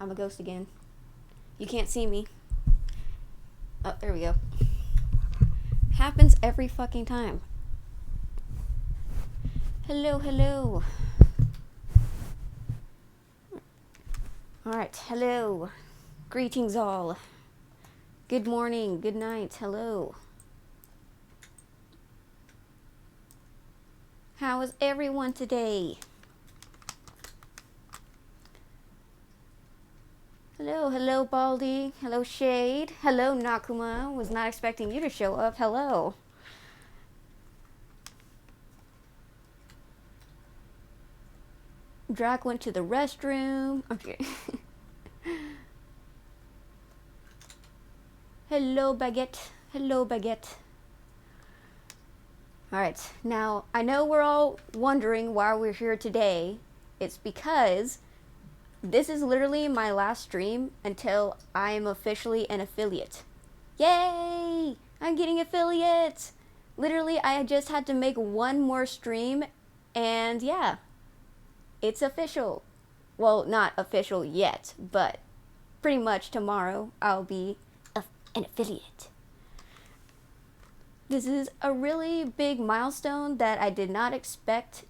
I'm a ghost again. You can't see me. Oh, there we go. Happens every fucking time. Hello, hello. Alright, hello. Greetings all. Good morning, good night, hello. How is everyone today? Hello, hello Baldy. Hello Shade. Hello Nakuma. Was not expecting you to show up. Hello. Drac went to the restroom. Okay. Hello Baguette. Hello Baguette. Alright, now I know we're all wondering why we're here today. It's because this is literally my last stream until I am officially an affiliate. Yay! I'm getting affiliates! Literally, I just had to make one more stream, and yeah, it's official. Well, not official yet, but pretty much tomorrow I'll be an affiliate. This is a really big milestone that I did not expect.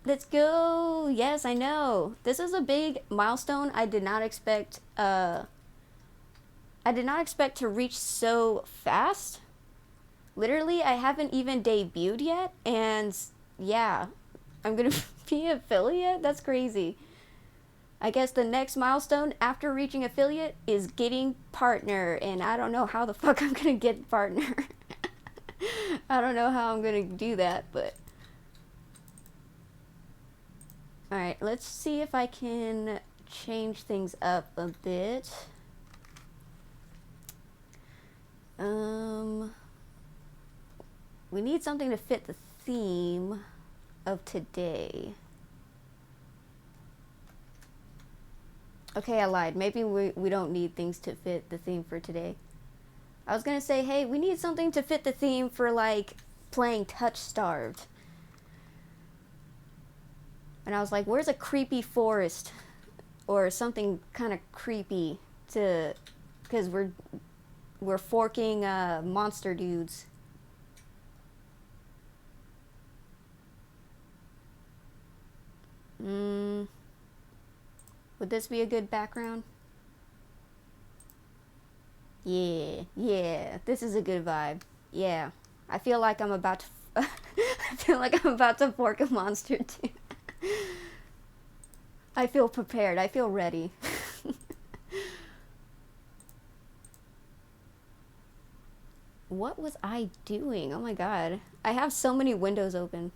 Let's go! Yes, I know. This is a big milestone I did not expect, to reach so fast. Literally, I haven't even debuted yet, and yeah, I'm gonna be an affiliate? That's crazy. I guess the next milestone after reaching affiliate is getting partner, and I don't know how the fuck I'm gonna get partner. I don't know how I'm gonna do that, but... Alright, let's see if I can change things up a bit. We need something to fit the theme of today. Okay, I lied. Maybe we don't need things to fit the theme for today. I was gonna say, hey, we need something to fit the theme for, like, playing Touchstarved. And I was like, where's a creepy forest? Or something kind of creepy to... Because we're forking monster dudes. Would this be a good background? Yeah, this is a good vibe. Yeah, I feel like I'm about to... I feel like I'm about to fork a monster too. I feel prepared. I feel ready. What was I doing? Oh my god. I have so many windows open.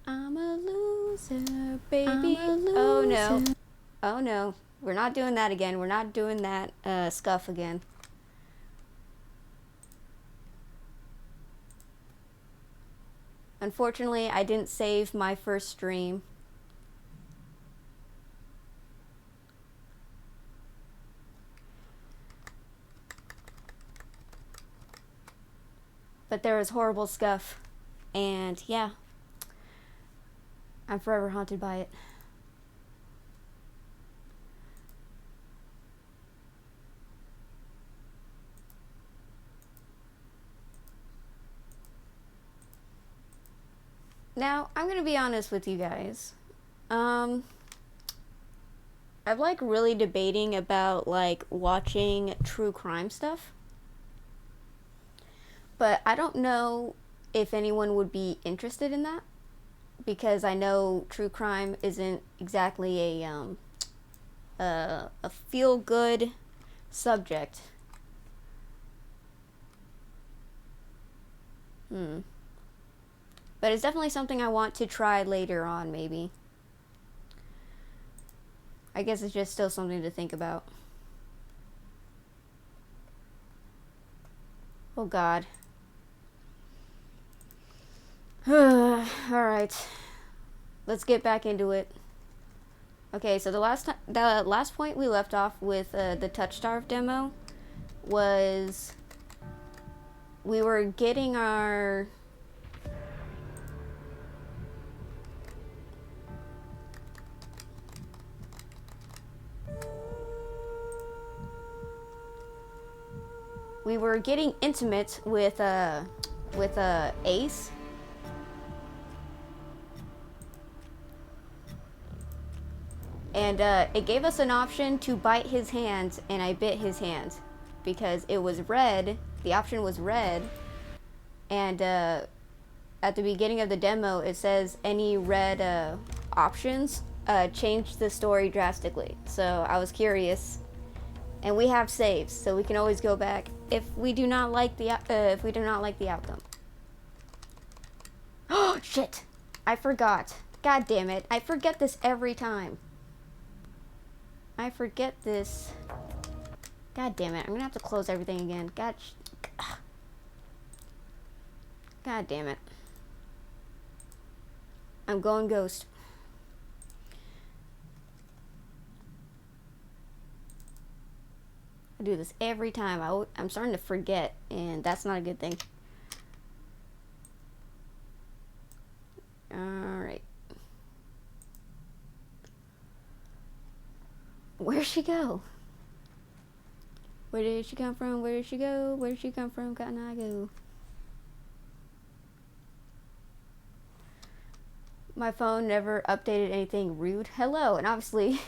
I'm a loser, baby. I'm a loser. Oh no. Oh no. We're not doing that again. We're not doing that scuff again. Unfortunately, I didn't save my first stream. But there was horrible scuff. And yeah. I'm forever haunted by it. Now, I'm gonna be honest with you guys. I'm like really debating about like watching true crime stuff. But I don't know if anyone would be interested in that. Because I know true crime isn't exactly a feel-good subject. But it's definitely something I want to try later on, maybe. I guess it's just still something to think about. Oh god. Alright. Let's get back into it. Okay, so the last point we left off with the Touchstarved demo was we were getting our... We were getting intimate with Ace. And it gave us an option to bite his hand, and I bit his hand because it was red. The option was red, and at the beginning of the demo it says any red options change the story drastically. So I was curious, and we have saves, so we can always go back if we do not like the outcome. Oh shit! I forgot. God damn it! I forget this every time. I forget this. God damn it. I'm gonna have to close everything again. God damn it. I'm going ghost. I do this every time. I'm starting to forget, and that's not a good thing. Alright. Where'd she go? Where did she come from? Where did she go? Where did she come from? Can I go? My phone never updated anything rude. Hello, and obviously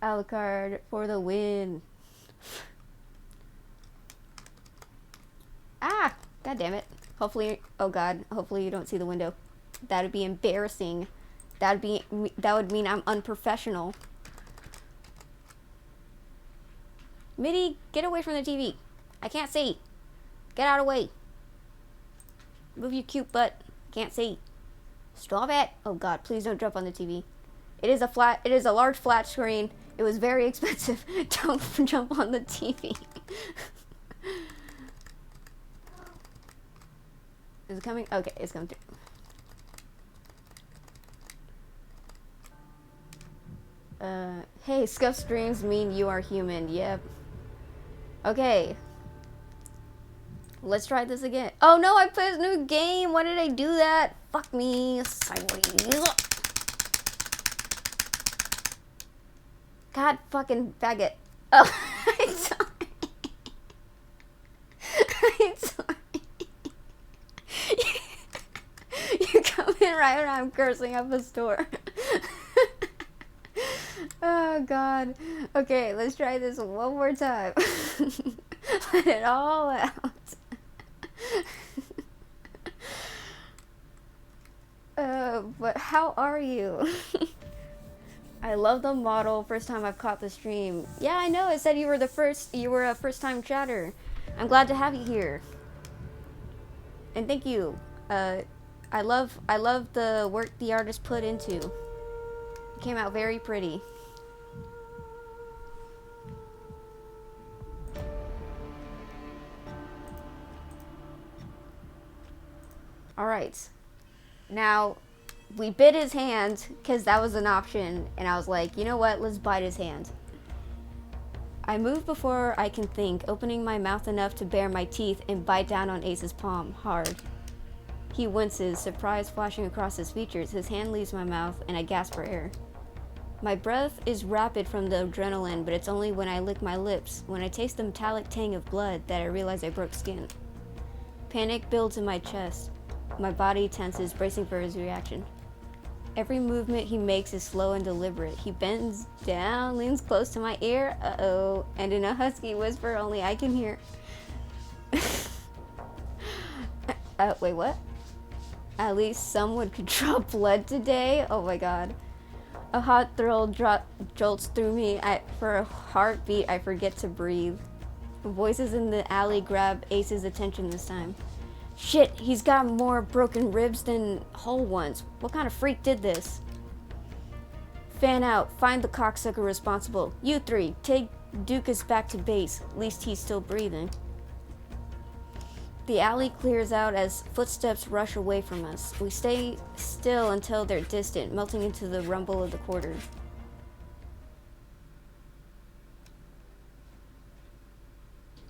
Alucard for the win. Ah! God damn it. Hopefully, oh god, hopefully you don't see the window. That would be embarrassing. That would mean I'm unprofessional. Mitty, get away from the TV. I can't see. Get out of the way. Move your cute butt. Can't see. Stop it. Oh god, please don't jump on the TV. It is a large flat screen. It was very expensive. Don't jump on the TV. Is it coming? Okay, it's coming through. Hey, scuff streams mean you are human. Yep. Okay. Let's try this again. Oh no, I played a new game. Why did I do that? Fuck me. Sideways. God fucking faggot. Oh, I'm sorry. I'm sorry. You come in right when I'm cursing up a store. Oh god. Okay, let's try this one more time. Let it all out. But how are you? I love the model. First time I've caught the stream. Yeah, I know. It said you were a first-time chatter. I'm glad to have you here. And thank you. I love the work the artist put into. It came out very pretty. All right. Now, we bit his hand because that was an option, and I was like, you know what? Let's bite his hand. I move before I can think, opening my mouth enough to bare my teeth and bite down on Ace's palm, hard. He winces, surprise flashing across his features. His hand leaves my mouth, and I gasp for air. My breath is rapid from the adrenaline, but it's only when I lick my lips, when I taste the metallic tang of blood, that I realize I broke skin. Panic builds in my chest. My body tenses, bracing for his reaction. Every movement he makes is slow and deliberate. He bends down, leans close to my ear, uh-oh, and in a husky whisper only I can hear. Wait, what? At least someone could draw blood today? Oh my god. A hot thrill jolts through me. For a heartbeat, I forget to breathe. Voices in the alley grab Ace's attention this time. Shit, he's got more broken ribs than whole ones. What kind of freak did this? Fan out. Find the cocksucker responsible. You three, take Dukas back to base. At least he's still breathing. The alley clears out as footsteps rush away from us. We stay still until they're distant, melting into the rumble of the quarter.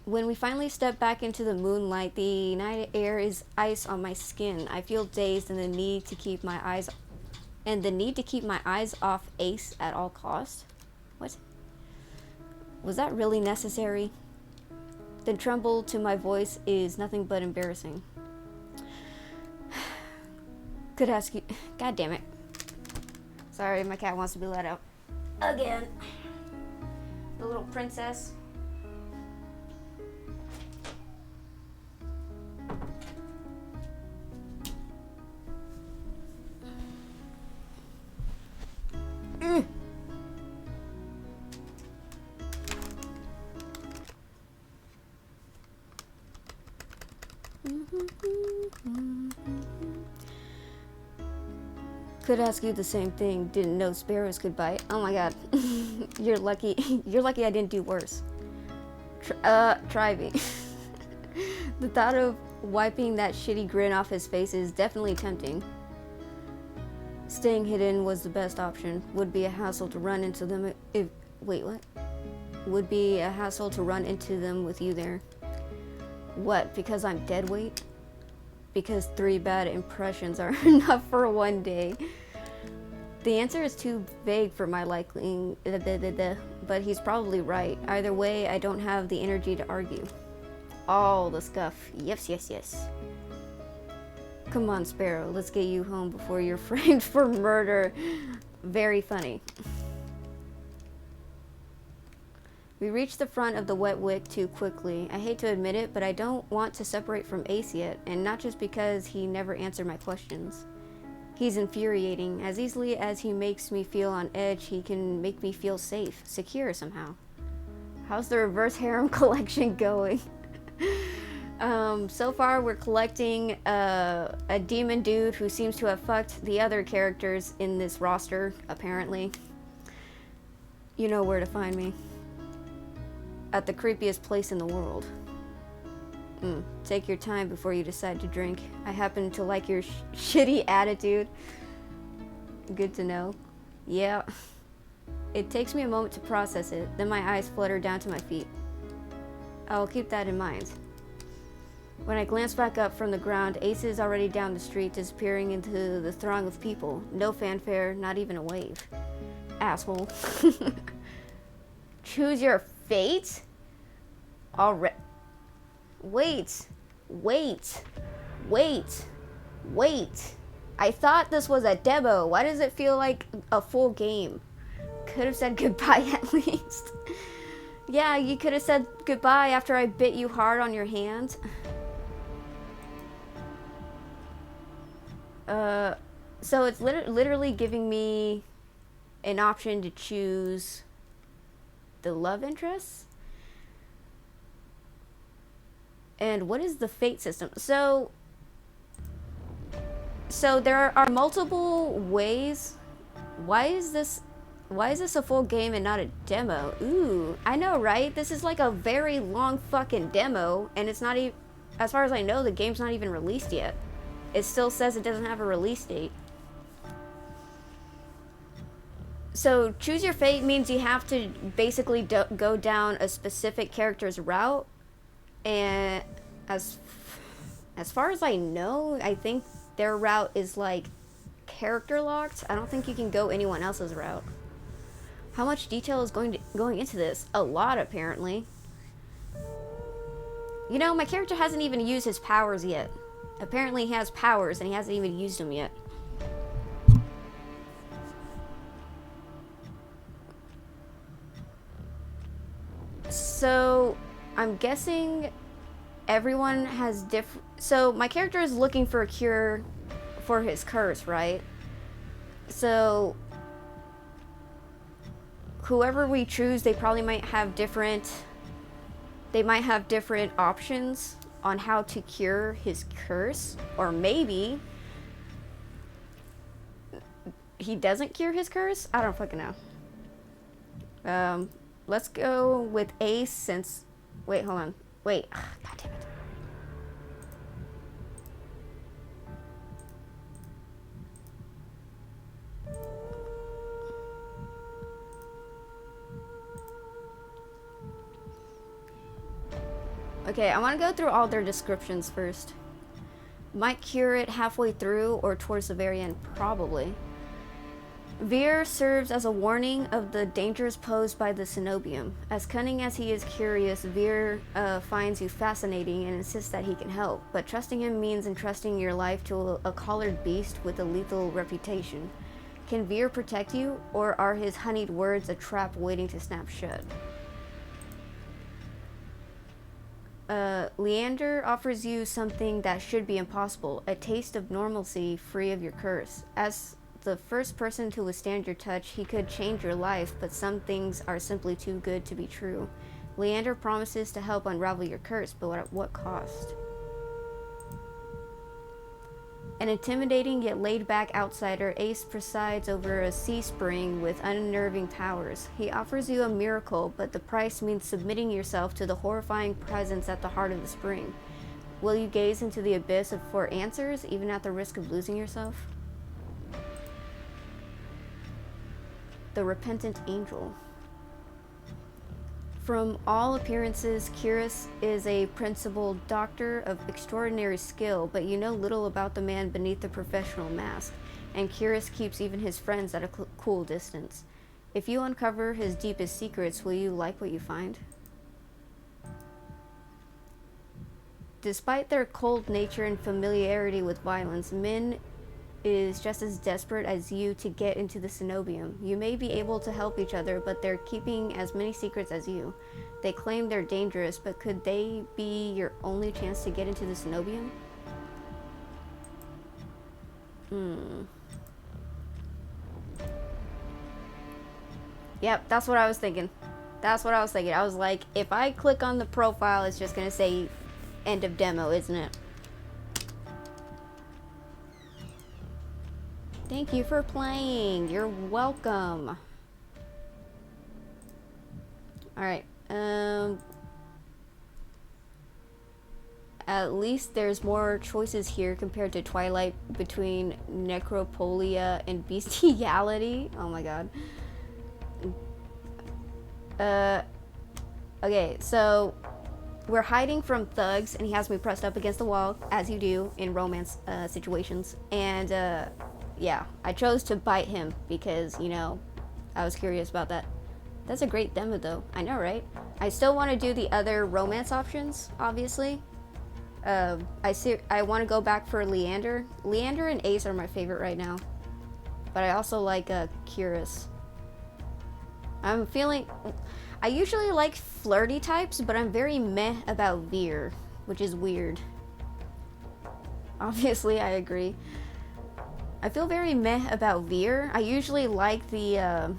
When we finally step back into the moonlight, the night air is ice on my skin. I feel dazed and the need to keep my eyes off Ace at all costs. What? Was that really necessary? The tremble to my voice is nothing but embarrassing. Could ask you. God damn it. Sorry, my cat wants to be let out. Again. The little princess. Could ask you the same thing. Didn't know sparrows could bite. Oh my god. You're lucky. You're lucky I didn't do worse. Try me. The thought of wiping that shitty grin off his face is definitely tempting. Staying hidden was the best option. Would be a hassle to run into them if... Wait, what? Would be a hassle to run into them with you there. What, because I'm dead weight? Because 3 bad impressions are enough for one day. The answer is too vague for my liking, but he's probably right. Either way, I don't have the energy to argue. All the scuff. Yes, yes, yes. Come on, Sparrow. Let's get you home before you're framed for murder. Very funny. We reached the front of the wet wick too quickly. I hate to admit it, but I don't want to separate from Ace yet, and not just because he never answered my questions. He's infuriating. As easily as he makes me feel on edge, he can make me feel safe, secure somehow. How's the reverse harem collection going? So far we're collecting a demon dude who seems to have fucked the other characters in this roster, apparently. You know where to find me. At the creepiest place in the world. Take your time before you decide to drink. I happen to like your shitty attitude. Good to know. Yeah. It takes me a moment to process it, then my eyes flutter down to my feet. I'll keep that in mind. When I glance back up from the ground, Ace is already down the street, disappearing into the throng of people. No fanfare, not even a wave. Asshole. Choose your fate? Alright. Wait. I thought this was a demo. Why does it feel like a full game? Could have said goodbye at least. Yeah, you could have said goodbye after I bit you hard on your hand. So it's literally giving me an option to choose the love interest. And what is the fate system? So there are multiple ways. Why is this a full game and not a demo? Ooh, I know, right? This is like a very long fucking demo, and it's not even, as far as I know, the game's not even released yet. It still says it doesn't have a release date. So choose your fate means you have to basically go down a specific character's route, and as far as I know, I think their route is like character locked. I don't think you can go anyone else's route. How much detail is going into this? A lot, apparently. You know, my character hasn't even used his powers yet. Apparently he has powers and he hasn't even used them yet. So I'm guessing everyone has different... So my character is looking for a cure for his curse, right? So whoever we choose, they probably might have different... They might have different options on how to cure his curse. Or maybe he doesn't cure his curse? I don't fucking know. Let's go with Ace since... Wait, hold on. Wait. Ugh, God damn it. Okay, I want to go through all their descriptions first. Might cure it halfway through or towards the very end, probably. Veer serves as a warning of the dangers posed by the cenobium. As cunning as he is curious, Veer finds you fascinating and insists that he can help, but trusting him means entrusting your life to a collared beast with a lethal reputation. Can Veer protect you, or are his honeyed words a trap waiting to snap shut? Leander offers you something that should be impossible, a taste of normalcy free of your curse. As the first person to withstand your touch, he could change your life, but some things are simply too good to be true. Leander promises to help unravel your curse, but at what cost? An intimidating yet laid-back outsider, Ace presides over a sea spring with unnerving powers. He offers you a miracle, but the price means submitting yourself to the horrifying presence at the heart of the spring. Will you gaze into the abyss for answers, even at the risk of losing yourself? The Repentant Angel. From all appearances, Cyrus is a principled doctor of extraordinary skill, but you know little about the man beneath the professional mask, and Cyrus keeps even his friends at a cool distance. If you uncover his deepest secrets, will you like what you find? Despite their cold nature and familiarity with violence, Min is just as desperate as you to get into the cenobium. You may be able to help each other, but they're keeping as many secrets as you. They claim they're dangerous, but could they be your only chance to get into the cenobium? Yep, that's what I was thinking. I was like, if I click on the profile, it's just gonna say end of demo, isn't it? Thank you for playing. You're welcome. Alright, at least there's more choices here compared to Twilight between necropolia and bestiality. Oh my god. Okay, so we're hiding from thugs and he has me pressed up against the wall, as you do in romance situations. And yeah, I chose to bite him because, you know, I was curious about that. That's a great demo though. I know, right? I still want to do the other romance options, obviously. I want to go back for Leander. Leander and Ace are my favorite right now. But I also like Cyrus. I'm feeling... I usually like flirty types, but I'm very meh about Veer, which is weird. Obviously, I agree. I feel very meh about Veer. I usually like the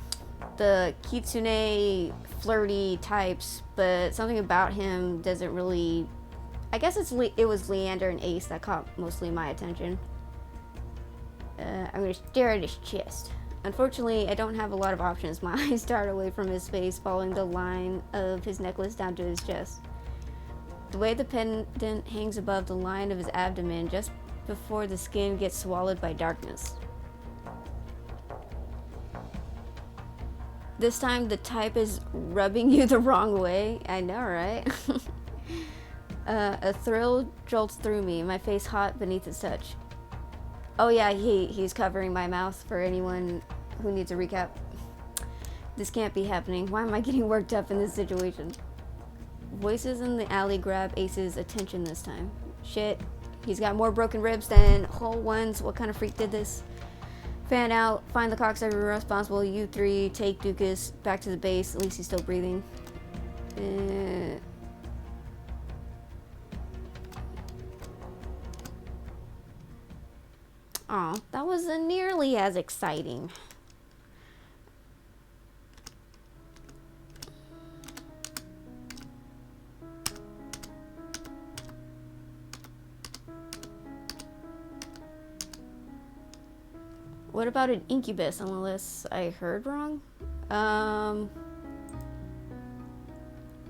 kitsune flirty types, but something about him doesn't really... I guess it was Leander and Ace that caught mostly my attention. I'm gonna stare at his chest. Unfortunately, I don't have a lot of options. My eyes dart away from his face, following the line of his necklace down to his chest. The way the pendant hangs above the line of his abdomen just before the skin gets swallowed by darkness. This time the type is rubbing you the wrong way. I know, right? A thrill jolts through me, my face hot beneath his touch. Oh yeah, he's covering my mouth for anyone who needs a recap. This can't be happening. Why am I getting worked up in this situation? Voices in the alley grab Ace's attention this time. Shit, he's got more broken ribs than whole ones. What kind of freak did this? Fan out, find the cocksucker responsible. You three, take Dukas back to the base. At least he's still breathing. Aw, that wasn't nearly as exciting. What about an incubus, unless I heard wrong?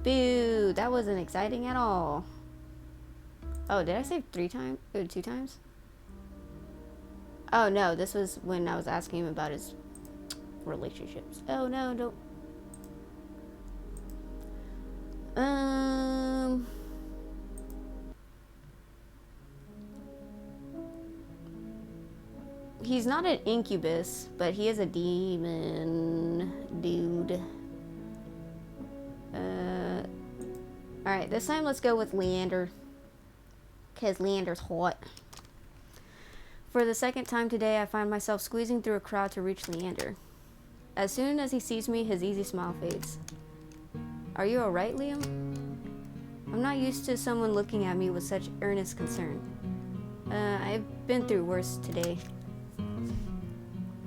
Boo, that wasn't exciting at all. Oh, did I say 3 times? Oh, 2 times? Oh no, this was when I was asking him about his relationships. Oh no, don't. He's not an incubus, but he is a demon dude. Alright, this time let's go with Leander. Because Leander's hot. For the second time today, I find myself squeezing through a crowd to reach Leander. As soon as he sees me, his easy smile fades. Are you alright, Liam? I'm not used to someone looking at me with such earnest concern. I've been through worse today.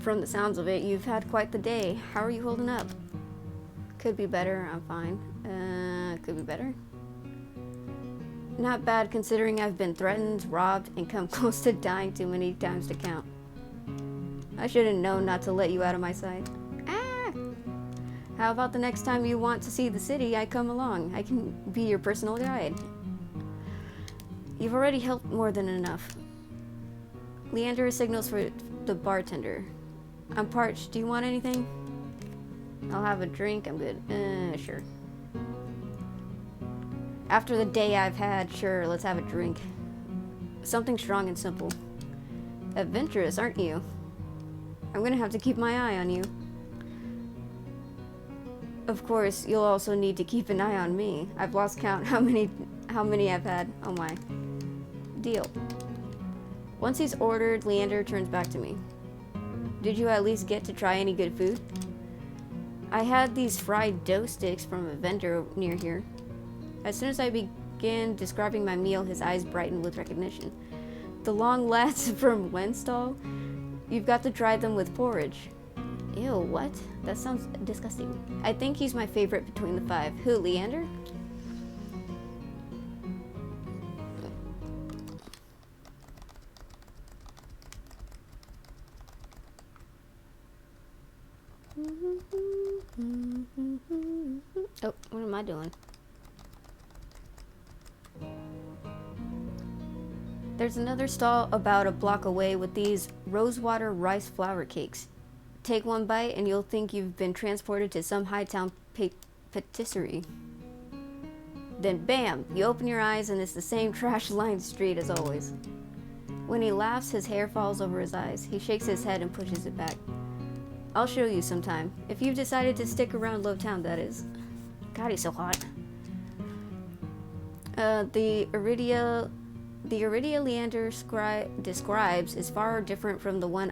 From the sounds of it, you've had quite the day. How are you holding up? Could be better, I'm fine. Could be better? Not bad considering I've been threatened, robbed, and come close to dying too many times to count. I should have known not to let you out of my sight. Ah! How about the next time you want to see the city, I come along. I can be your personal guide. You've already helped more than enough. Leander signals for the bartender. I'm parched. Do you want anything? I'll have a drink. I'm good. Sure. After the day I've had, sure, let's have a drink. Something strong and simple. Adventurous, aren't you? I'm gonna have to keep my eye on you. Of course, you'll also need to keep an eye on me. I've lost count how many I've had. Oh my. Deal. Once he's ordered, Leander turns back to me. Did you at least get to try any good food? I had these fried dough sticks from a vendor near here. As soon as I began describing my meal, his eyes brightened with recognition. The long lads from Wenstall? You've got to try them with porridge. Ew, what? That sounds disgusting. I think he's my favorite between the five. Who, Leander? Oh, what am I doing? There's another stall about a block away with these rosewater rice flour cakes. Take one bite and you'll think you've been transported to some high-town patisserie. Then bam, you open your eyes and it's the same trash-lined street as always. When he laughs, his hair falls over his eyes. He shakes his head and pushes it back. I'll show you sometime. If you've decided to stick around Lowtown, that is. God, he's so hot. The Iridia Leander describes is far different from the one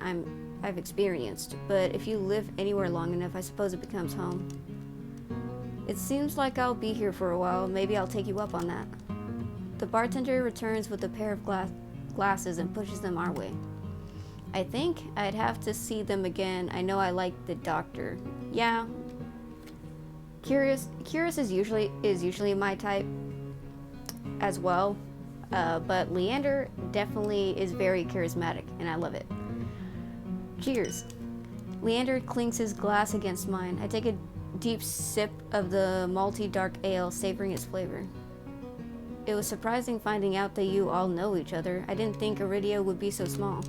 I've experienced, but if you live anywhere long enough, I suppose it becomes home. It seems like I'll be here for a while. Maybe I'll take you up on that. The bartender returns with a pair of glasses and pushes them our way. I think I'd have to see them again. I know I like the doctor. Yeah. Curious is usually my type as well. But Leander definitely is very charismatic, and I love it. Cheers. Leander clinks his glass against mine. I take a deep sip of the malty dark ale, savoring its flavor. It was surprising finding out that you all know each other. I didn't think Iridia would be so small.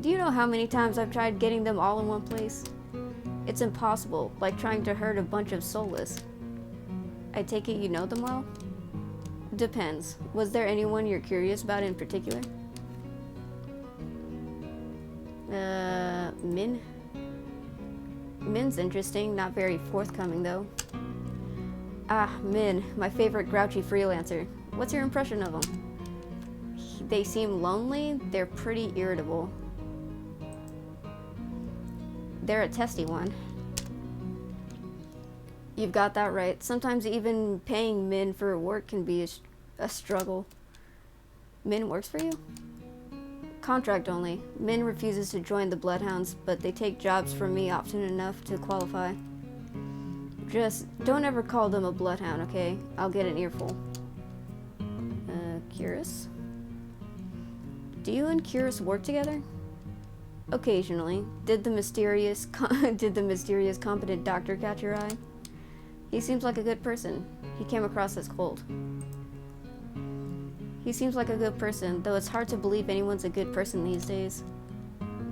Do you know how many times I've tried getting them all in one place? It's impossible, like trying to herd a bunch of soulless. I take it you know them well? Depends. Was there anyone you're curious about in particular? Min? Min's interesting, not very forthcoming though. Ah, Min, my favorite grouchy freelancer. What's your impression of them? They seem lonely, they're pretty irritable. They're a testy one. You've got that right. Sometimes even paying Min for work can be a struggle. Min works for you? Contract only. Min refuses to join the Bloodhounds, but they take jobs from me often enough to qualify. Just don't ever call them a Bloodhound, okay? I'll get an earful. Curious? Do you and Curious work together? Occasionally. Did the mysterious competent doctor catch your eye? He seems like a good person. He came across as cold. He seems like a good person, though it's hard to believe anyone's a good person these days.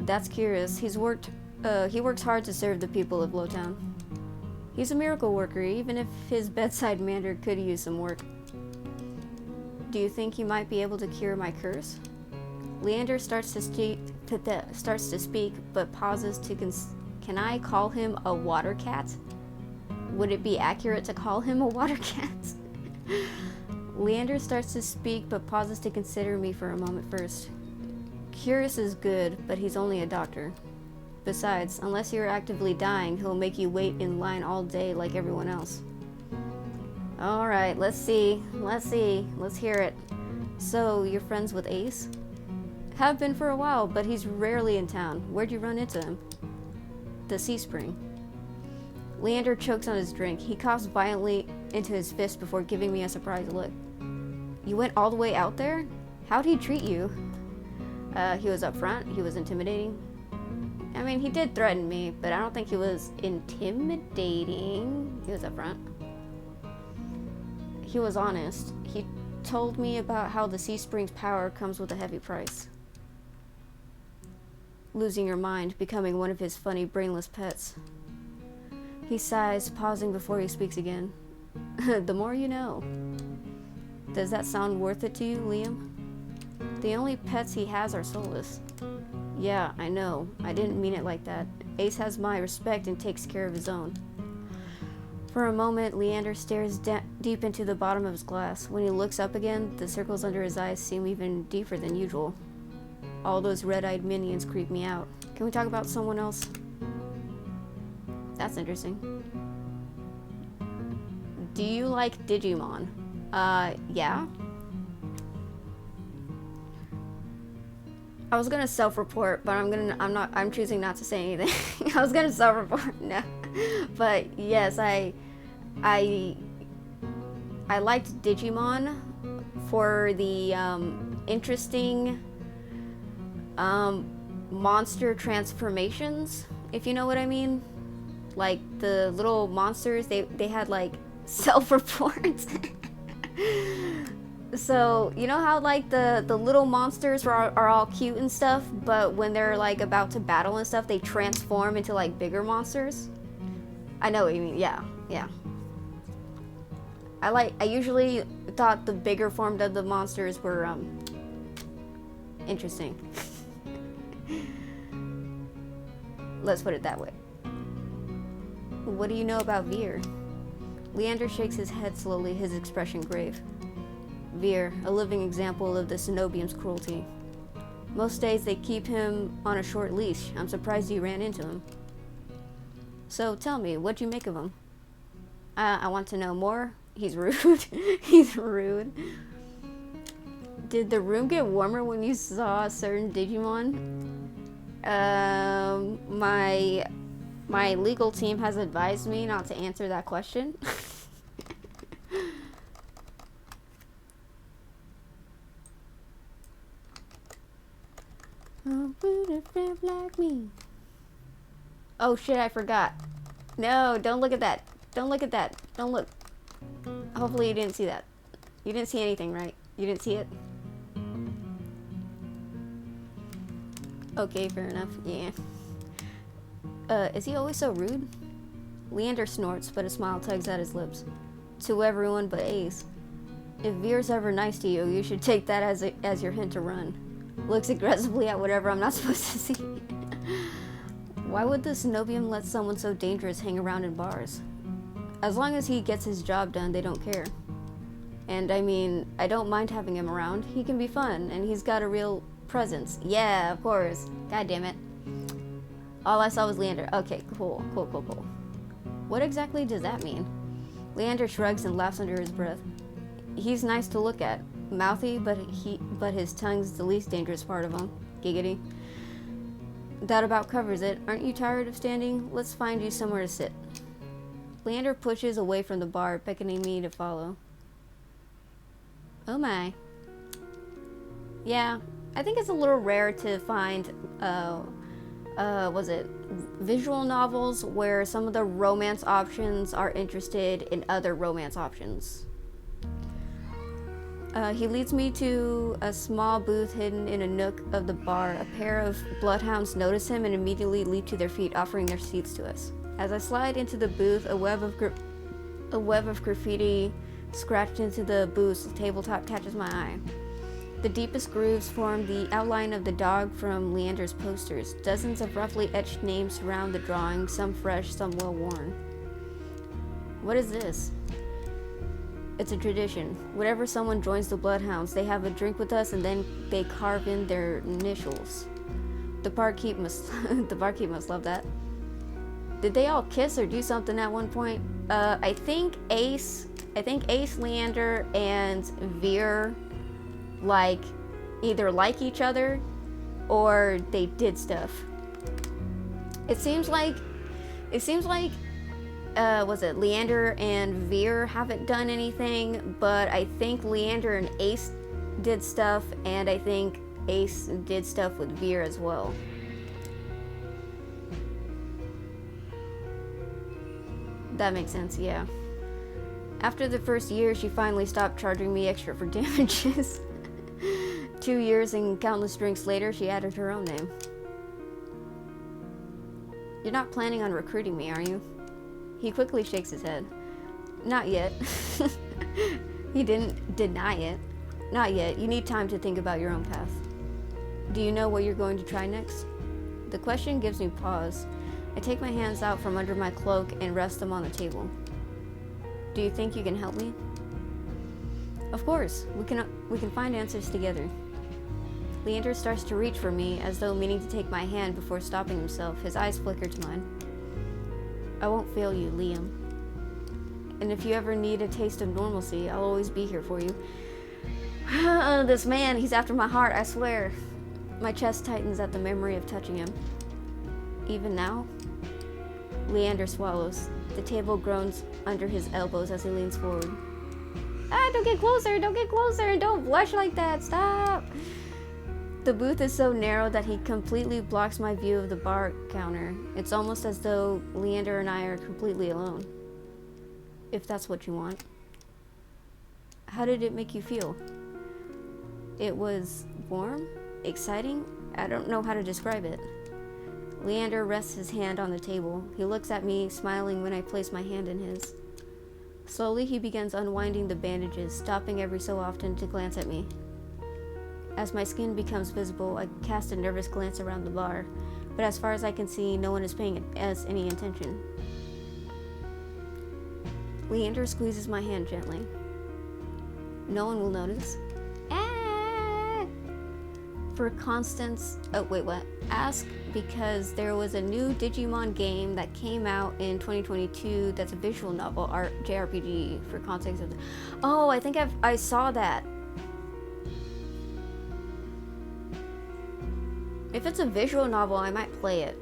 That's Curious. He works hard to serve the people of Lowtown. He's a miracle worker, even if his bedside manner could use some work. Do you think he might be able to cure my curse? Leander starts to speak, but pauses to can I call him a water cat? Would it be accurate to call him a water cat? Leander starts to speak, but pauses to consider me for a moment first. Curious is good, but he's only a doctor. Besides, unless you're actively dying, he'll make you wait in line all day like everyone else. Alright, let's see. Let's hear it. So, you're friends with Ace? Have been for a while, but he's rarely in town. Where'd you run into him? The Sea Spring. Leander chokes on his drink. He coughs violently into his fist before giving me a surprised look. You went all the way out there? How'd he treat you? He was upfront. He was intimidating. I mean, he did threaten me, but I don't think he was intimidating. He was upfront. He was honest. He told me about how the Sea Spring's power comes with a heavy price. Losing your mind, becoming one of his funny, brainless pets. He sighs, pausing before he speaks again. The more you know. Does that sound worth it to you, Liam? The only pets he has are soulless. Yeah, I know. I didn't mean it like that. Ace has my respect and takes care of his own. For a moment, Leander stares deep into the bottom of his glass. When he looks up again, the circles under his eyes seem even deeper than usual. All those red-eyed minions creep me out. Can we talk about someone else? That's interesting. Do you like Digimon? Yeah. I was gonna self-report, but I'm choosing not to say anything. I was gonna self-report, no. But yes, I liked Digimon for the interesting monster transformations, if you know what I mean. Like the little monsters, they had like self-reports. So you know how like the little monsters are all cute and stuff, but when they're like about to battle and stuff, they transform into like bigger monsters. I know what you mean. Yeah. I usually thought the bigger form of the monsters were interesting. Let's put it that way. What do you know about Veer? Leander shakes his head slowly, his expression grave. Veer, a living example of the Cenobium's cruelty. Most days they keep him on a short leash. I'm surprised you ran into him. So tell me, what'd you make of him? I want to know more. He's rude. He's rude. Did the room get warmer when you saw a certain Digimon? My legal team has advised me not to answer that question. Like me. Oh shit, I forgot. No, don't look at that. Don't look at that. Don't look. Hopefully you didn't see that. You didn't see anything, right? You didn't see it? Okay, fair enough. Yeah. Is he always so rude? Leander snorts, but a smile tugs at his lips. To everyone but Ace. If Veer's ever nice to you, you should take that as your hint to run. Looks aggressively at whatever I'm not supposed to see. Why would the Cenobium let someone so dangerous hang around in bars? As long as he gets his job done, they don't care. And I mean, I don't mind having him around. He can be fun, and he's got a real presence. Yeah, of course. God damn it. All I saw was Leander. Okay, cool. What exactly does that mean? Leander shrugs and laughs under his breath. He's nice to look at. Mouthy, but his tongue's the least dangerous part of him. Giggity. That about covers it. Aren't you tired of standing? Let's find you somewhere to sit. Leander pushes away from the bar, beckoning me to follow. Oh my. Yeah, I think it's a little rare to find, visual novels where some of the romance options are interested in other romance options. He leads me to a small booth hidden in a nook of the bar. A pair of bloodhounds notice him and immediately leap to their feet, offering their seats to us. As I slide into the booth, a web of graffiti scratched into the booth's tabletop catches my eye. The deepest grooves form the outline of the dog from Leander's posters. Dozens of roughly etched names surround the drawing, some fresh, some well-worn. What is this? It's a tradition. Whenever someone joins the Bloodhounds, they have a drink with us and then they carve in their initials. The barkeep must love that. Did they all kiss or do something at one point? I think Ace, Leander, and Veer either like each other or they did stuff. It seems like was it Leander and Veer haven't done anything, but I think Leander and Ace did stuff, and I think Ace did stuff with Veer as well. That makes sense, yeah. After the first year, she finally stopped charging me extra for damages. 2 years and countless drinks later, she added her own name. You're not planning on recruiting me, are you? He quickly shakes his head. Not yet. He didn't deny it. Not yet. You need time to think about your own path. Do you know what you're going to try next? The question gives me pause. I take my hands out from under my cloak and rest them on the table. Do you think you can help me? Of course. We can find answers together. Leander starts to reach for me as though meaning to take my hand before stopping himself. His eyes flicker to mine. I won't fail you, Liam. And if you ever need a taste of normalcy, I'll always be here for you. This man, he's after my heart, I swear. My chest tightens at the memory of touching him. Even now? Leander swallows. The table groans under his elbows as he leans forward. Don't get closer, and don't blush like that, stop! The booth is so narrow that he completely blocks my view of the bar counter. It's almost as though Leander and I are completely alone. If that's what you want. How did it make you feel? It was warm? Exciting? I don't know how to describe it. Leander rests his hand on the table. He looks at me, smiling when I place my hand in his. Slowly he begins unwinding the bandages, stopping every so often to glance at me. As my skin becomes visible, I cast a nervous glance around the bar, but as far as I can see, no one is paying us any attention. Leander squeezes my hand gently. No one will notice. For Constance, ask because there was a new Digimon game that came out in 2022 that's a visual novel JRPG for context of the... Oh, I think I saw that. If it's a visual novel, I might play it.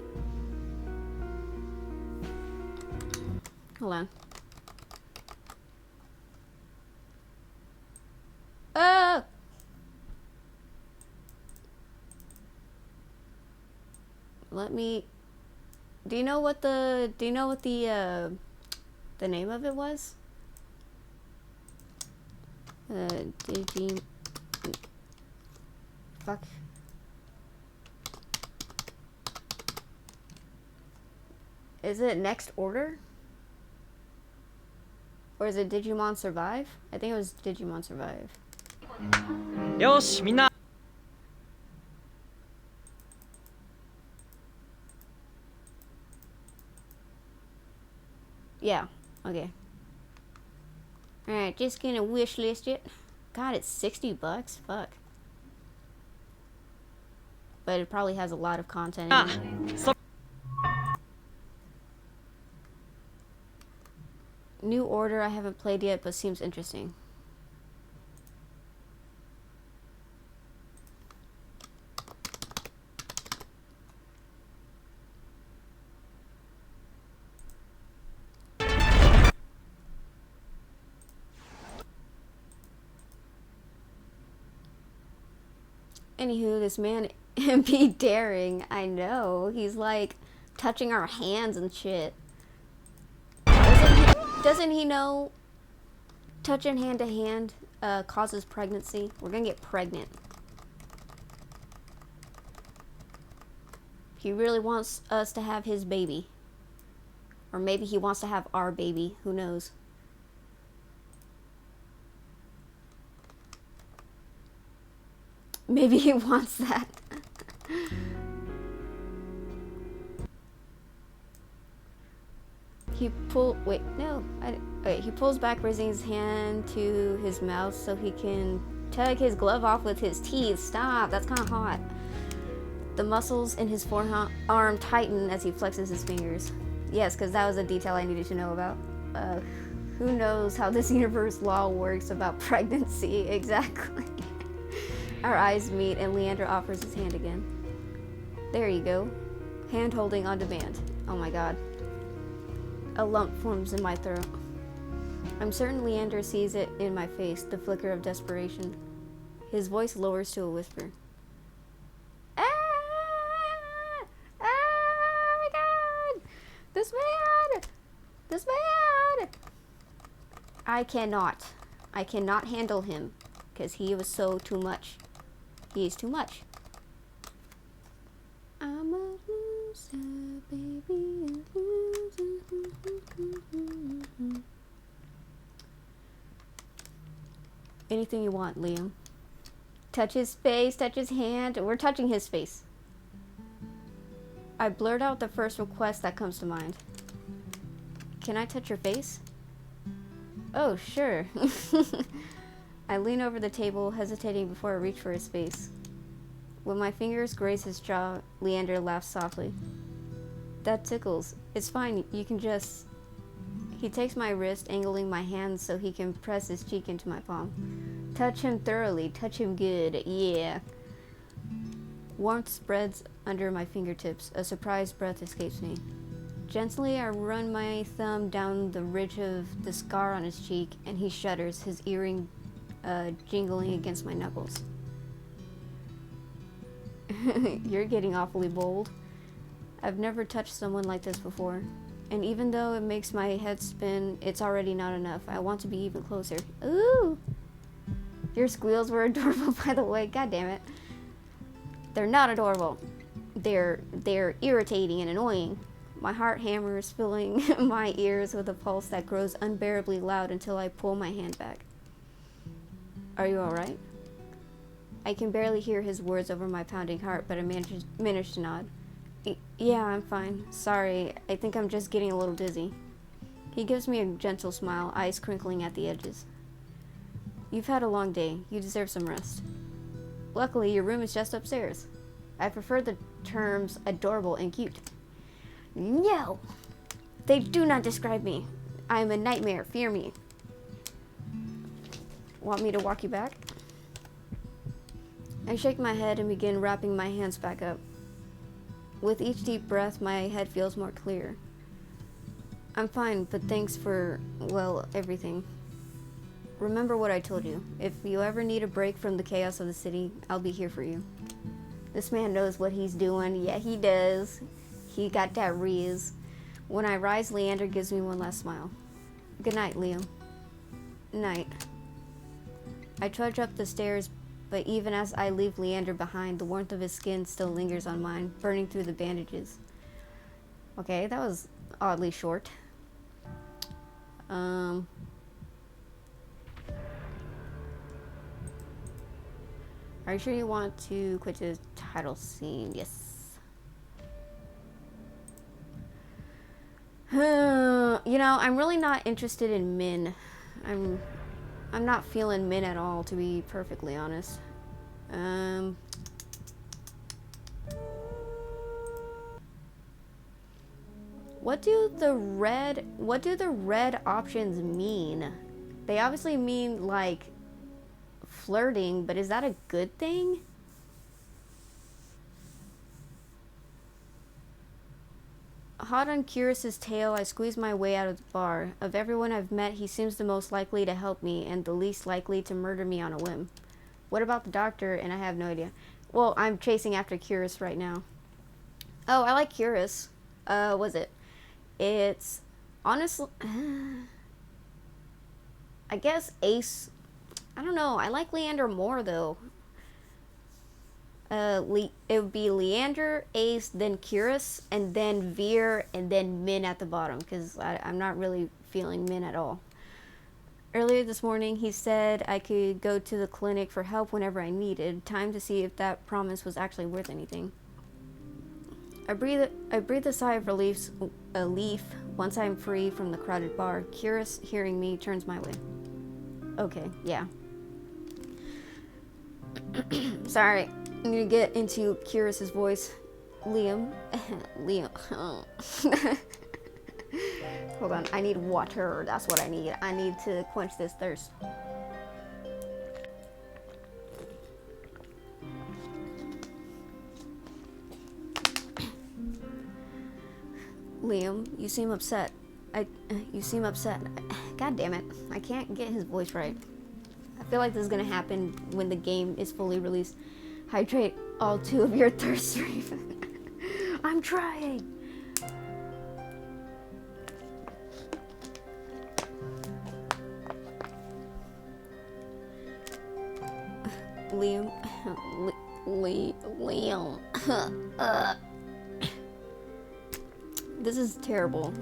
Hold on. Let me... Do you know what the name of it was? Fuck. Is it Next Order? Or is it Digimon Survive? I think it was Digimon Survive. Yoshi, minna. Yeah, okay. Alright, just gonna wish list it. God, it's $60? Fuck. But it probably has a lot of content in it. New Order I haven't played yet, but seems interesting. Anywho, this man be daring. I know. He's like touching our hands and shit. Doesn't he know touching hand to hand causes pregnancy? We're gonna get pregnant. He really wants us to have his baby. Or maybe he wants to have our baby. Who knows? Maybe he wants that. He pulls back, raising his hand to his mouth so he can tug his glove off with his teeth. Stop, that's kind of hot. The muscles in his forearm tighten as he flexes his fingers. Yes, because that was a detail I needed to know about. Who knows how this universe law works about pregnancy exactly. Our eyes meet and Leander offers his hand again. There you go. Hand holding on demand. Oh my god. A lump forms in my throat. I'm certain Leander sees it in my face, the flicker of desperation. His voice lowers to a whisper. Ah! Oh my god! This man! This man! I cannot handle him, because he was so too much. He is too much. I'm a loser, baby, a loser. Anything you want, Liam. Touch his face, touch his hand. We're touching his face. I blurt out the first request that comes to mind. Can I touch your face? Oh, sure. I lean over the table, hesitating before I reach for his face. When my fingers graze his jaw, Leander laughs softly. That tickles. It's fine, you can just... He takes my wrist, angling my hand so he can press his cheek into my palm. Touch him thoroughly, touch him good, yeah. Warmth spreads under my fingertips. A surprised breath escapes me. Gently, I run my thumb down the ridge of the scar on his cheek, and he shudders, his earring jingling against my knuckles. You're getting awfully bold. I've never touched someone like this before. And even though it makes my head spin, it's already not enough. I want to be even closer. Ooh! Your squeals were adorable, by the way. God damn it. They're not adorable. They're irritating and annoying. My heart hammers, filling my ears with a pulse that grows unbearably loud until I pull my hand back. Are you alright? I can barely hear his words over my pounding heart, but I manage to nod. Yeah, I'm fine. Sorry, I think I'm just getting a little dizzy. He gives me a gentle smile, eyes crinkling at the edges. You've had a long day. You deserve some rest. Luckily, your room is just upstairs. I prefer the terms adorable and cute. No! They do not describe me. I am a nightmare. Fear me. Want me to walk you back? I shake my head and begin wrapping my hands back up. With each deep breath, my head feels more clear. I'm fine, but thanks for, well, everything. Remember what I told you. If you ever need a break from the chaos of the city, I'll be here for you. This man knows what he's doing. Yeah, he does. He got that riz. When I rise, Leander gives me one last smile. Good night, Liam. Night. I trudge up the stairs, but even as I leave Leander behind, the warmth of his skin still lingers on mine, burning through the bandages. Okay, that was oddly short. Are you sure you want to quit the title scene? Yes. You know, I'm really not interested in Min. I'm not feeling Min at all, to be perfectly honest. What do the red options mean? They obviously mean like flirting, but is that a good thing? Hot on Curious's tail, I squeeze my way out of the bar. Of everyone I've met, he seems the most likely to help me and the least likely to murder me on a whim. What about the doctor? And I have no idea. Well, I'm chasing after Curious right now. Oh, I like Curious. Was it? It's honestly, I guess Ace. I don't know. I like Leander more though. It would be Leander, Ace, then Curious, and then Veer, and then Min at the bottom, because I'm not really feeling Min at all. Earlier this morning, he said I could go to the clinic for help whenever I needed. Time to see if that promise was actually worth anything. I breathe a sigh of relief once I'm free from the crowded bar. Curious, hearing me, turns my way. Okay, yeah. Sorry, I need to get into Curious's voice. Liam. Liam. Hold on, I need water. That's what I need. I need to quench this thirst. Liam, you seem upset. You seem upset. God damn it. I can't get his voice right. I feel like this is gonna happen when the game is fully released. Hydrate all 2 of your thirst streams. I'm trying. Liam. Liam. This is terrible.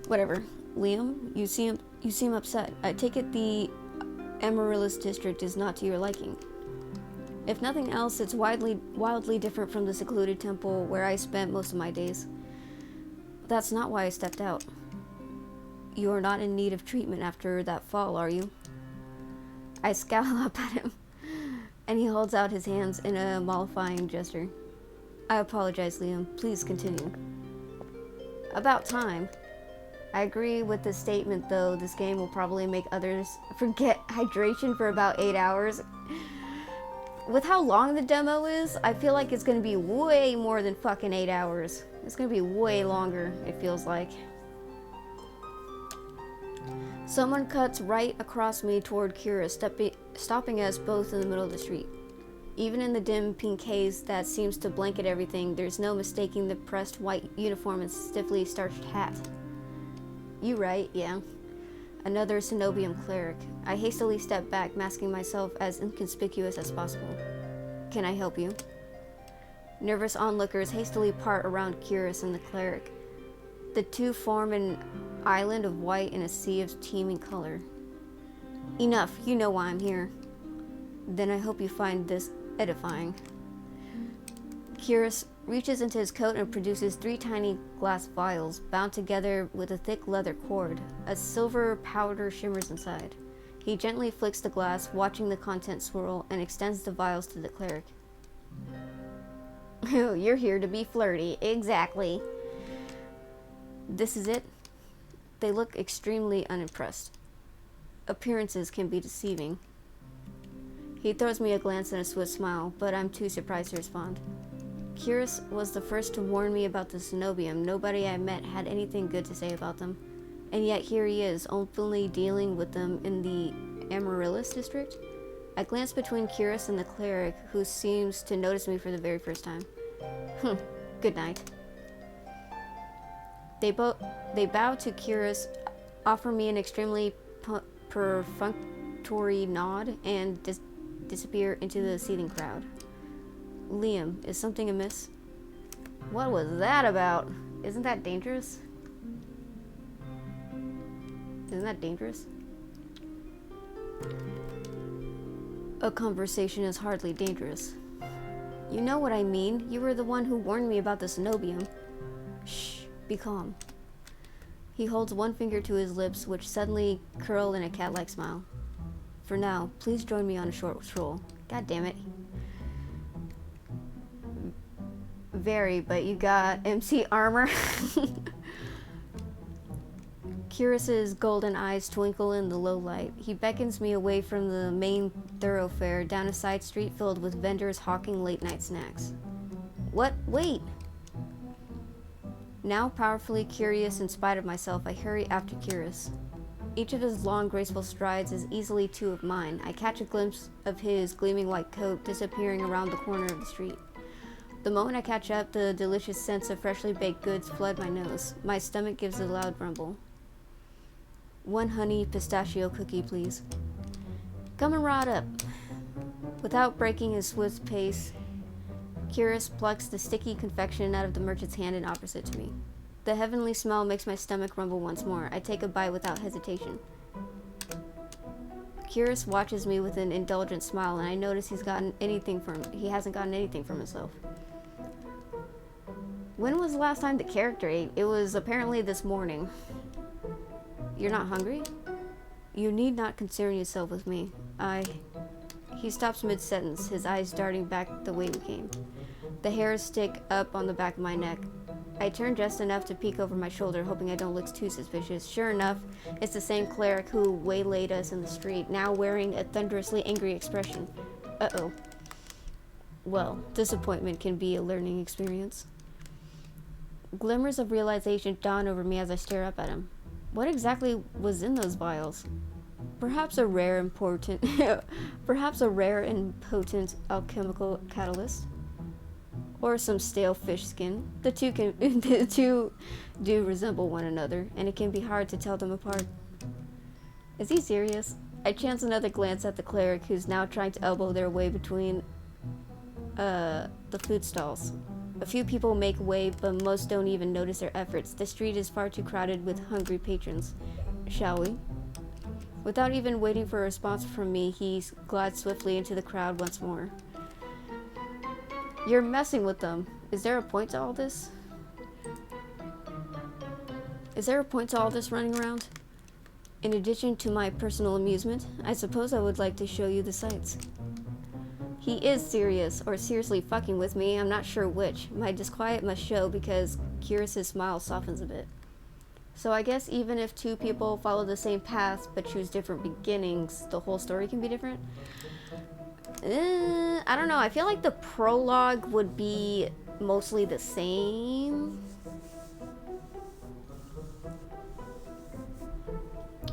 Whatever. Liam, you seem upset. I take it the Amaryllis district is not to your liking. If nothing else, it's wildly different from the secluded temple where I spent most of my days. That's not why I stepped out. You are not in need of treatment after that fall, are you? I scowl up at him, and he holds out his hands in a mollifying gesture. I apologize, Liam. Please continue. About time. I agree with the statement, though. This game will probably make others forget hydration for about 8 hours. With how long the demo is, I feel like it's going to be way more than fucking 8 hours. It's going to be way longer, it feels like. Someone cuts right across me toward Kira, stopping us both in the middle of the street. Even in the dim pink haze that seems to blanket everything, there's no mistaking the pressed white uniform and stiffly starched hat. You right, yeah. Another Cenobium cleric. I hastily step back, masking myself as inconspicuous as possible. Can I help you? Nervous onlookers hastily part around Curious and the cleric. The two form an island of white in a sea of teeming color. Enough, you know why I'm here. Then I hope you find this edifying. Curious reaches into his coat and produces 3 tiny glass vials, bound together with a thick leather cord. A silver powder shimmers inside. He gently flicks the glass, watching the contents swirl, and extends the vials to the cleric. Oh, you're here to be flirty. Exactly. This is it? They look extremely unimpressed. Appearances can be deceiving. He throws me a glance and a swift smile, but I'm too surprised to respond. Curious was the first to warn me about the Cenobium. Nobody I met had anything good to say about them. And yet here he is, openly dealing with them in the Amaryllis district. I glance between Curious and the cleric, who seems to notice me for the very first time. Good night. They bow to Curious, offer me an extremely perfunctory nod, and disappear into the seething crowd. Liam, is something amiss? What was that about? Isn't that dangerous? Isn't that dangerous? A conversation is hardly dangerous. You know what I mean. You were the one who warned me about the Cenobium. Shh, be calm. He holds one finger to his lips, which suddenly curl in a cat-like smile. For now, please join me on a short stroll. God damn it. Very, but you got MC armor. Curious's golden eyes twinkle in the low light. He beckons me away from the main thoroughfare, down a side street filled with vendors hawking late-night snacks. What? Wait! Now powerfully curious in spite of myself, I hurry after Curious. Each of his long, graceful strides is easily 2 of mine. I catch a glimpse of his gleaming white coat disappearing around the corner of the street. The moment I catch up, the delicious scents of freshly baked goods flood my nose. My stomach gives a loud rumble. 1 honey pistachio cookie, please. Coming right up. Without breaking his swift pace, Curious plucks the sticky confection out of the merchant's hand and offers it to me. The heavenly smell makes my stomach rumble once more. I take a bite without hesitation. Curious watches me with an indulgent smile, and I notice he hasn't gotten anything from himself. When was the last time the character ate? It was apparently this morning. You're not hungry? You need not concern yourself with me. He stops mid-sentence, his eyes darting back the way we came. The hairs stick up on the back of my neck. I turn just enough to peek over my shoulder, hoping I don't look too suspicious. Sure enough, it's the same cleric who waylaid us in the street, now wearing a thunderously angry expression. Uh-oh. Well, disappointment can be a learning experience. Glimmers of realization dawn over me as I stare up at him. What exactly was in those vials? Perhaps a rare and potent alchemical catalyst, or some stale fish skin. The two do resemble one another, and it can be hard to tell them apart. Is he serious? I chance another glance at the cleric, who's now trying to elbow their way between the food stalls. A few people make way, but most don't even notice their efforts. The street is far too crowded with hungry patrons. Shall we? Without even waiting for a response from me, he glides swiftly into the crowd once more. You're messing with them. Is there a point to all this? Is there a point to all this running around? In addition to my personal amusement, I suppose I would like to show you the sights. He is serious, or seriously fucking with me, I'm not sure which. My disquiet must show because Curious's smile softens a bit. So I guess even if two people follow the same path but choose different beginnings, the whole story can be different? I don't know, I feel like the prologue would be mostly the same.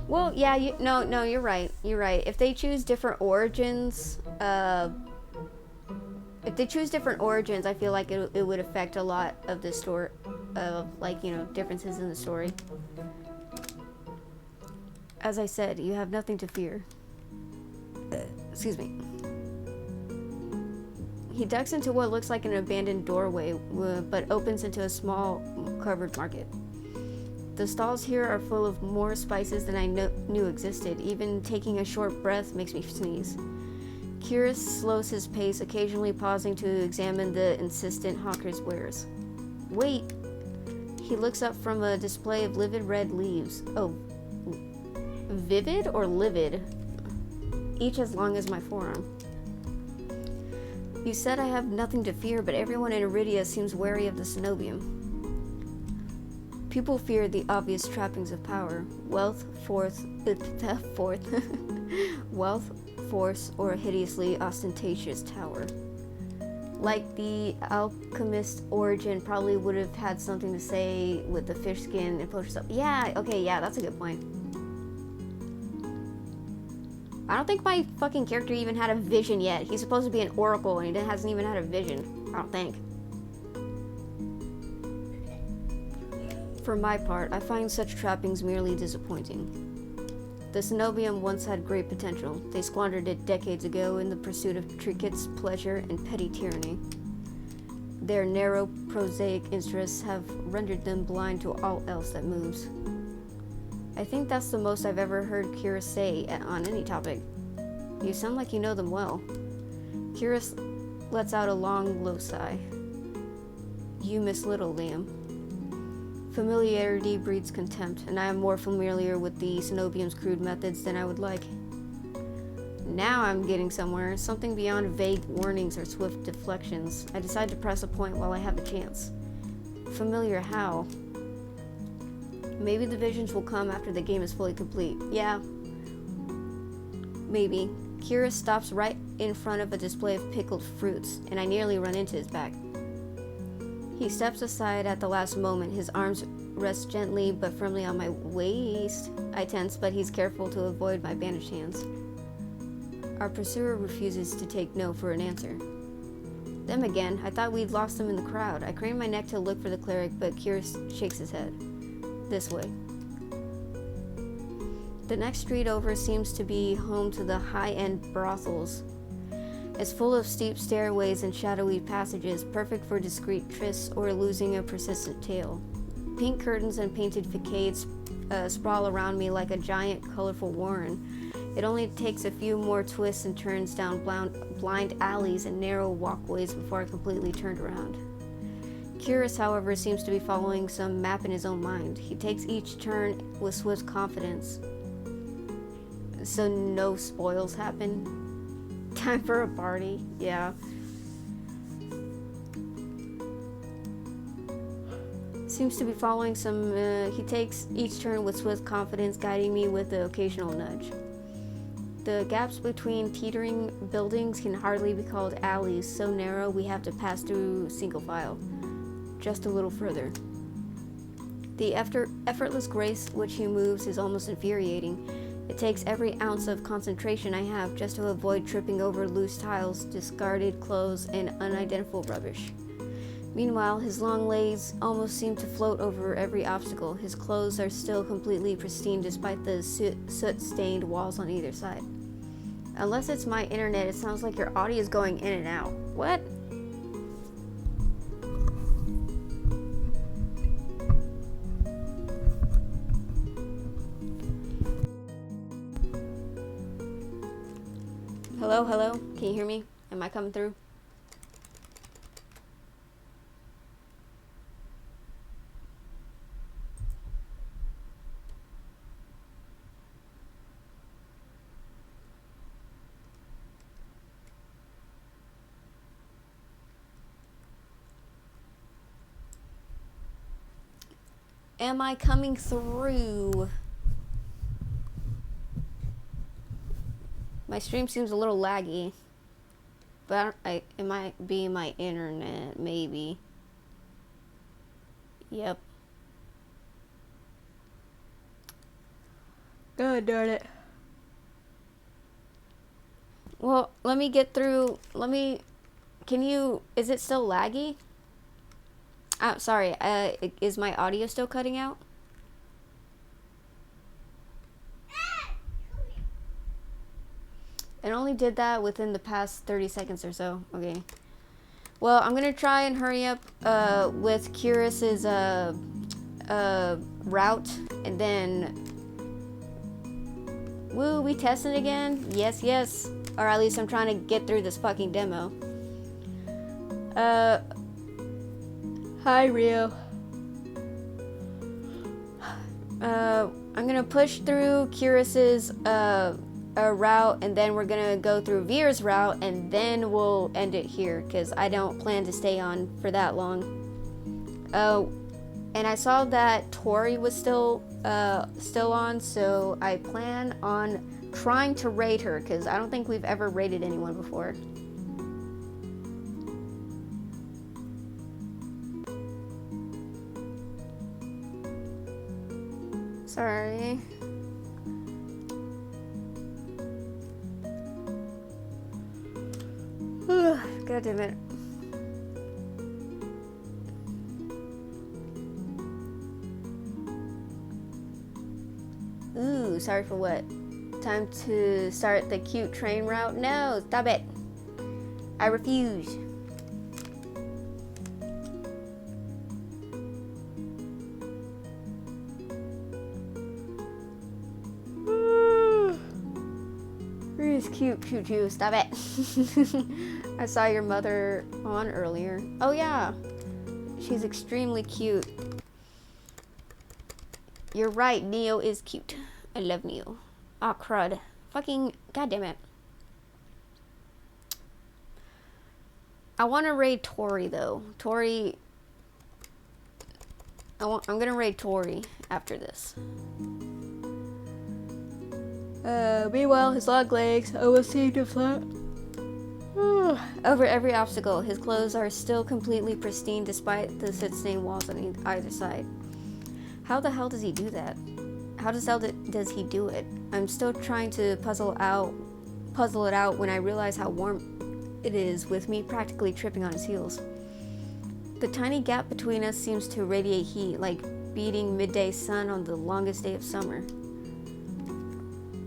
Well, yeah, no, you're right. If they choose different origins, I feel like it would affect a lot of the story, of differences in the story. As I said, you have nothing to fear. Excuse me. He ducks into what looks like an abandoned doorway, but opens into a small covered market. The stalls here are full of more spices than I knew existed. Even taking a short breath makes me sneeze. Curious slows his pace, occasionally pausing to examine the insistent hawker's wares. Wait! He looks up from a display of livid red leaves. Oh, vivid or livid? Each as long as my forearm. You said I have nothing to fear, but everyone in Iridia seems wary of the Cenobium. People fear the obvious trappings of power, wealth, force, or a hideously ostentatious tower. Like the alchemist origin probably would have had something to say with the fish skin and potion stuff. Yeah, that's a good point. I don't think my fucking character even had a vision yet. He's supposed to be an oracle and he hasn't even had a vision. I don't think. For my part, I find such trappings merely disappointing. The Cenobium once had great potential. They squandered it decades ago in the pursuit of trinkets, pleasure, and petty tyranny. Their narrow, prosaic interests have rendered them blind to all else that moves. I think that's the most I've ever heard Kira say on any topic. You sound like you know them well. Kira lets out a long, low sigh. You miss little, Liam. Familiarity breeds contempt, and I am more familiar with the Cenobium's crude methods than I would like. Now I'm getting somewhere, something beyond vague warnings or swift deflections. I decide to press a point while I have the chance. Familiar how? Maybe the visions will come after the game is fully complete. Yeah. Maybe. Kira stops right in front of a display of pickled fruits, and I nearly run into his back. He steps aside at the last moment. His arms rest gently but firmly on my waist. I tense, but he's careful to avoid my bandaged hands. Our pursuer refuses to take no for an answer. Them again. I thought we'd lost them in the crowd. I crane my neck to look for the cleric, but Kira shakes his head. This way. The next street over seems to be home to the high-end brothels. It's full of steep stairways and shadowy passages, perfect for discreet trysts or losing a persistent tale. Pink curtains and painted facades sprawl around me like a giant, colorful warren. It only takes a few more twists and turns down blind alleys and narrow walkways before I completely turned around. Curious, however, seems to be following some map in his own mind. He takes each turn with swift confidence, so no spoils happen. Time for a party, yeah. Seems to be following some, he takes each turn with swift confidence, guiding me with the occasional nudge. The gaps between teetering buildings can hardly be called alleys, so narrow we have to pass through single file. Just a little further. The effortless grace which he moves is almost infuriating. It takes every ounce of concentration I have just to avoid tripping over loose tiles, discarded clothes, and unidentifiable rubbish. Meanwhile, his long legs almost seem to float over every obstacle. His clothes are still completely pristine despite the soot-stained walls on either side. Unless it's my internet, it sounds like your audio is going in and out. What? Hello, hello? Can you hear me? Am I coming through? Am I coming through? My stream seems a little laggy, but it might be my internet, maybe. Yep. God darn it. Well, let me get through. Is it still laggy? I'm sorry, is my audio still cutting out? It only did that within the past 30 seconds or so. Okay. Well, I'm gonna try and hurry up with Curious's route, and then woo, we testing again? Yes, yes. Or at least I'm trying to get through this fucking demo. Hi, Rio. I'm gonna push through Curious's route, and then we're gonna go through Veer's route, and then we'll end it here because I don't plan to stay on for that long. And I saw that Tori was still on, so I plan on trying to raid her because I don't think we've ever raided anyone before. Sorry. God damn it. Ooh, sorry for what? Time to start the cute train route? No, stop it. I refuse. It's cute, stop it. I saw your mother on earlier. Oh yeah, she's extremely cute. You're right, Neo is cute. I love Neo. Aw, crud. Fucking goddammit. I want to raid Tori though. Tori. I'm gonna raid Tori after this. Meanwhile, his long legs almost seem to float over every obstacle. His clothes are still completely pristine despite the soot-stained walls on either side. How the hell does he do that? How does he do it? I'm still trying to puzzle it out when I realize how warm it is with me practically tripping on his heels. The tiny gap between us seems to radiate heat, like beating midday sun on the longest day of summer.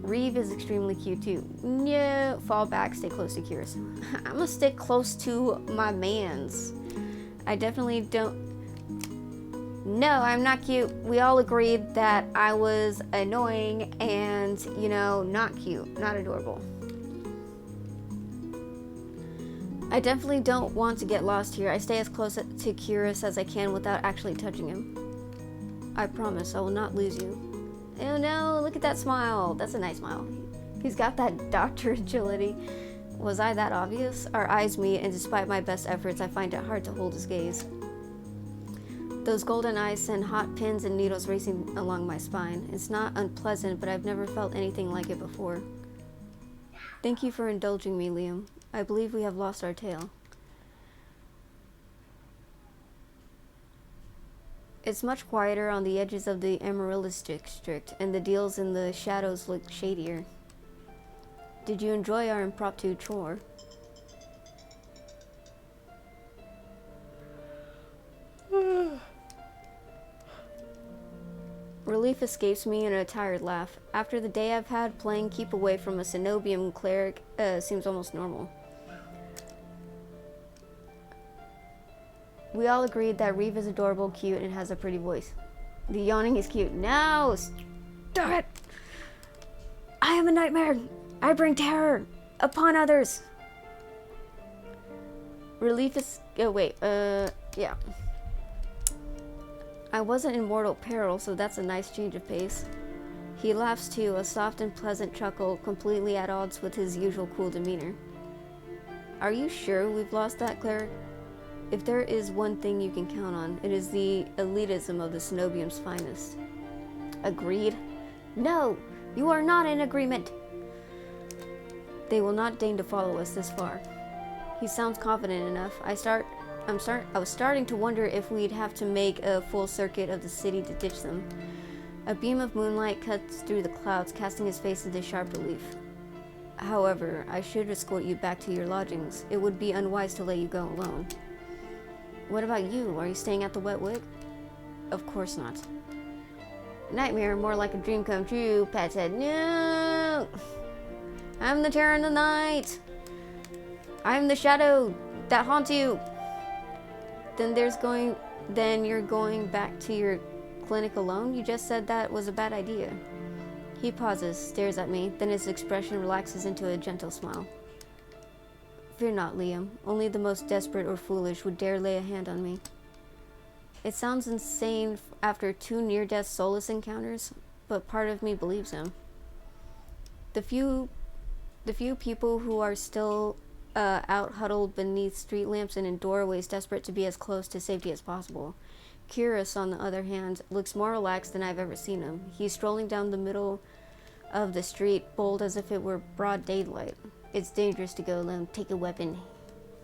Reeve is extremely cute too. No, fall back, stay close to Curious. I'm gonna stick close to my mans. I definitely don't. No, I'm not cute. We all agreed that I was annoying and, you know, not cute, not adorable. I definitely don't want to get lost here. I stay as close to Curious as I can without actually touching him. I promise I will not lose you. Oh no, look at that smile. That's a nice smile. He's got that doctor agility. Was I that obvious? Our eyes meet, and despite my best efforts, I find it hard to hold his gaze. Those golden eyes send hot pins and needles racing along my spine. It's not unpleasant, but I've never felt anything like it before. Thank you for indulging me, Liam. I believe we have lost our tail. It's much quieter on the edges of the Amaryllis district, and the deals in the shadows look shadier. Did you enjoy our impromptu chore? Relief escapes me in a tired laugh. After the day I've had, playing keep away from a Cenobium cleric seems almost normal. We all agreed that Reeve is adorable, cute, and has a pretty voice. The yawning is cute. No! Stop it! I am a nightmare! I bring terror upon others! Relief is... Oh, wait. Yeah. I wasn't in mortal peril, so that's a nice change of pace. He laughs too, a soft and pleasant chuckle, completely at odds with his usual cool demeanor. Are you sure we've lost that cleric? If there is one thing you can count on, it is the elitism of the Cenobium's finest. Agreed? No! You are not in agreement! They will not deign to follow us this far. He sounds confident enough. I was starting to wonder if we'd have to make a full circuit of the city to ditch them. A beam of moonlight cuts through the clouds, casting his face into sharp relief. However, I should escort you back to your lodgings. It would be unwise to let you go alone. What about you? Are you staying at the Wet Wig? Of course not. Nightmare, more like a dream come true. Pat said, no! I'm the terror in the night! I'm the shadow that haunts you! Then you're going back to your clinic alone? You just said that was a bad idea. He pauses, stares at me, then his expression relaxes into a gentle smile. Fear not, Liam. Only the most desperate or foolish would dare lay a hand on me. It sounds insane after 2 near-death soulless encounters, but part of me believes him. The few people who are still out huddled beneath street lamps and in doorways, desperate to be as close to safety as possible. Curious, on the other hand, looks more relaxed than I've ever seen him. He's strolling down the middle of the street, bold as if it were broad daylight. It's dangerous to go alone. Take a weapon.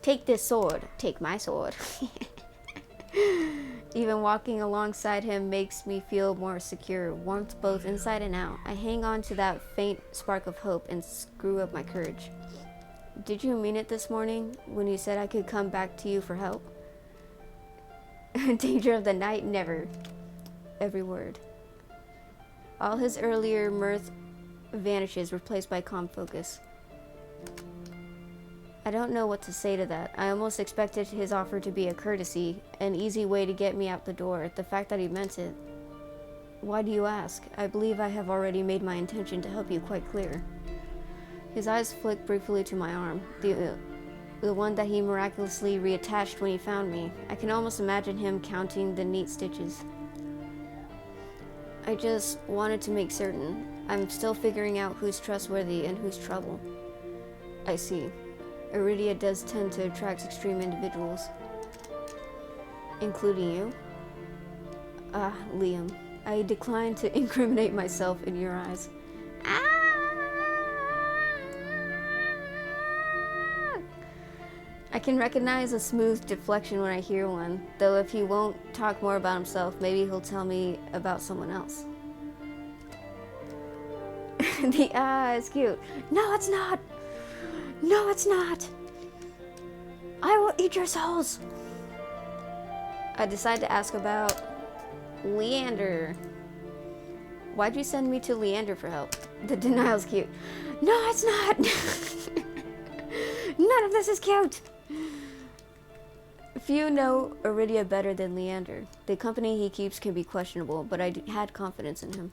Take this sword. Take my sword. Even walking alongside him makes me feel more secure, warmth both inside and out. I hang on to that faint spark of hope and screw up my courage. Did you mean it this morning when you said I could come back to you for help? Danger of the night? Never. Every word. All his earlier mirth vanishes, replaced by calm focus. I don't know what to say to that. I almost expected his offer to be a courtesy, an easy way to get me out the door. The fact that he meant it. Why do you ask? I believe I have already made my intention to help you quite clear. His eyes flick briefly to my arm, the one that he miraculously reattached when he found me. I can almost imagine him counting the neat stitches. I just wanted to make certain. I'm still figuring out who's trustworthy and who's trouble. I see. Iridia does tend to attract extreme individuals. Including you? Liam. I decline to incriminate myself in your eyes. I can recognize a smooth deflection when I hear one, though if he won't talk more about himself, maybe he'll tell me about someone else. It's cute. No, it's not! No, it's not! I will eat your souls! I decide to ask about Leander. Why'd you send me to Leander for help? The denial's cute. No, it's not! None of this is cute! Few know Iridia better than Leander. The company he keeps can be questionable, but I had confidence in him.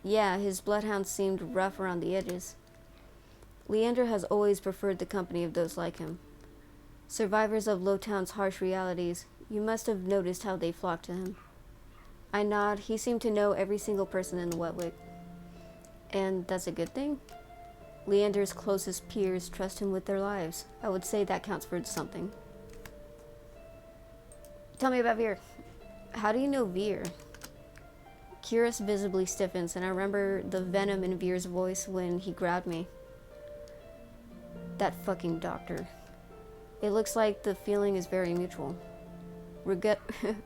Yeah, his bloodhounds seemed rough around the edges. Leander has always preferred the company of those like him. Survivors of Lowtown's harsh realities, you must have noticed how they flocked to him. I nod. He seemed to know every single person in the Wetwick. And that's a good thing? Leander's closest peers trust him with their lives. I would say that counts for something. Tell me about Veer. How do you know Veer? Curious visibly stiffens, and I remember the venom in Veer's voice when he grabbed me. That fucking doctor. It looks like the feeling is very mutual.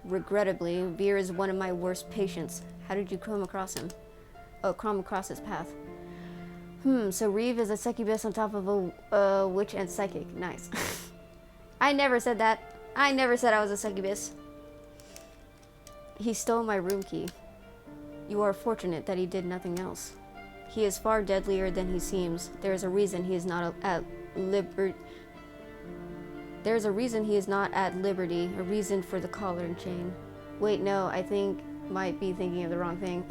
Regrettably, Veer is one of my worst patients. How did you come across him? Oh, come across his path. So Reeve is a succubus on top of a witch and psychic. Nice. I never said that. I never said I was a succubus. He stole my room key. You are fortunate that he did nothing else. He is far deadlier than he seems. There is a reason he is not at liberty. There is a reason he is not at liberty. A reason for the collar and chain. Wait, no, I might be thinking of the wrong thing.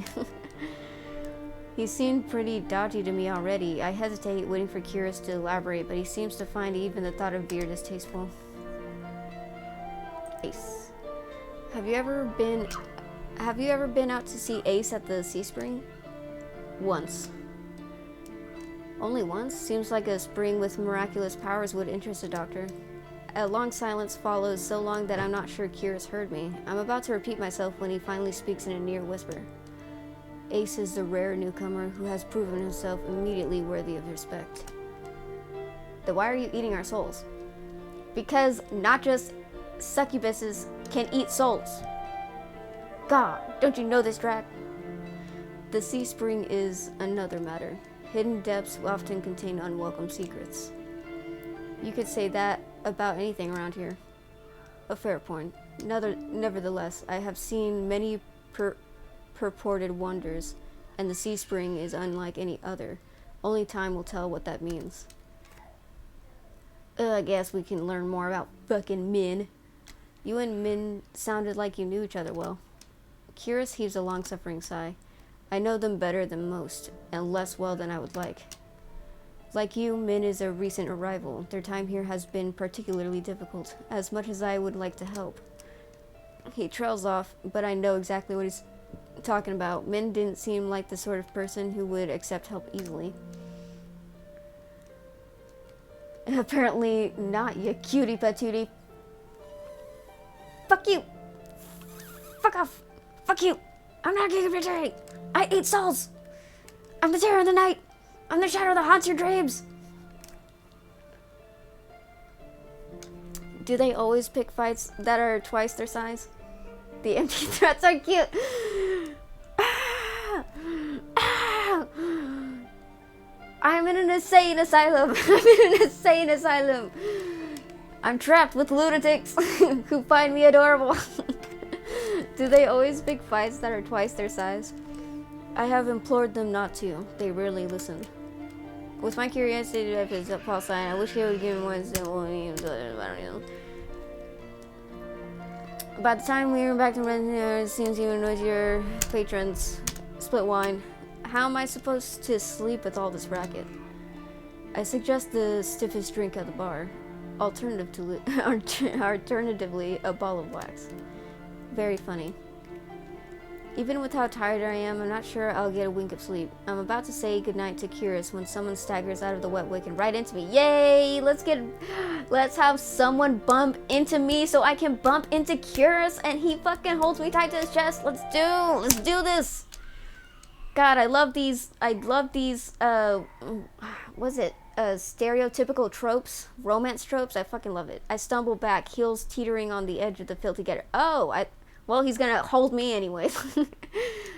He seemed pretty dodgy to me already. I hesitate, waiting for Curious to elaborate, but he seems to find even the thought of beer distasteful. Ace. Have you ever been out to see Ace at the Sea Spring? Once. Only once? Seems like a spring with miraculous powers would interest a doctor. A long silence follows, so long that I'm not sure Curious heard me. I'm about to repeat myself when he finally speaks in a near whisper. Ace is the rare newcomer who has proven himself immediately worthy of respect. Then why are you eating our souls? Because not just succubuses can eat souls. God, don't you know this, Drac? The Sea Spring is another matter. Hidden depths often contain unwelcome secrets. You could say that about anything around here. A fair point. Nevertheless, I have seen many purported wonders, and the Sea Spring is unlike any other. Only time will tell what that means. I guess we can learn more about fucking Min. You and Min sounded like you knew each other well. Curious heaves a long-suffering sigh. I know them better than most, and less well than I would like. Like you, Min is a recent arrival. Their time here has been particularly difficult, as much as I would like to help. He trails off, but I know exactly what he's talking about. Min didn't seem like the sort of person who would accept help easily. Apparently not, you cutie patootie. Fuck you! Fuck off! Fuck you! I'm not Gigabatary! I eat souls! I'm the terror of the night! I'm the shadow that haunts your dreams! Do they always pick fights that are twice their size? The empty threats are cute! I'm in an insane asylum! I'm in an insane asylum! I'm trapped with lunatics who find me adorable. Do they always pick fights that are twice their size? I have implored them not to. They rarely listen. With my curiosity to his pulse sign, I wish he would give me more simple names. By the time we were back to Red, it seems you annoyed your patrons. Split wine. How am I supposed to sleep with all this racket? I suggest the stiffest drink at the bar. Alternatively, a ball of wax. Very funny. Even with how tired I am, I'm not sure I'll get a wink of sleep. I'm about to say goodnight to Curious when someone staggers out of the Wetwick and right into me. Yay! Let's have someone bump into me so I can bump into Curious and he fucking holds me tight to his chest. Let's do this! God, I love these, stereotypical tropes, romance tropes. I fucking love it. I stumble back, heels teetering on the edge of the filthy getter. Well, he's gonna hold me anyways.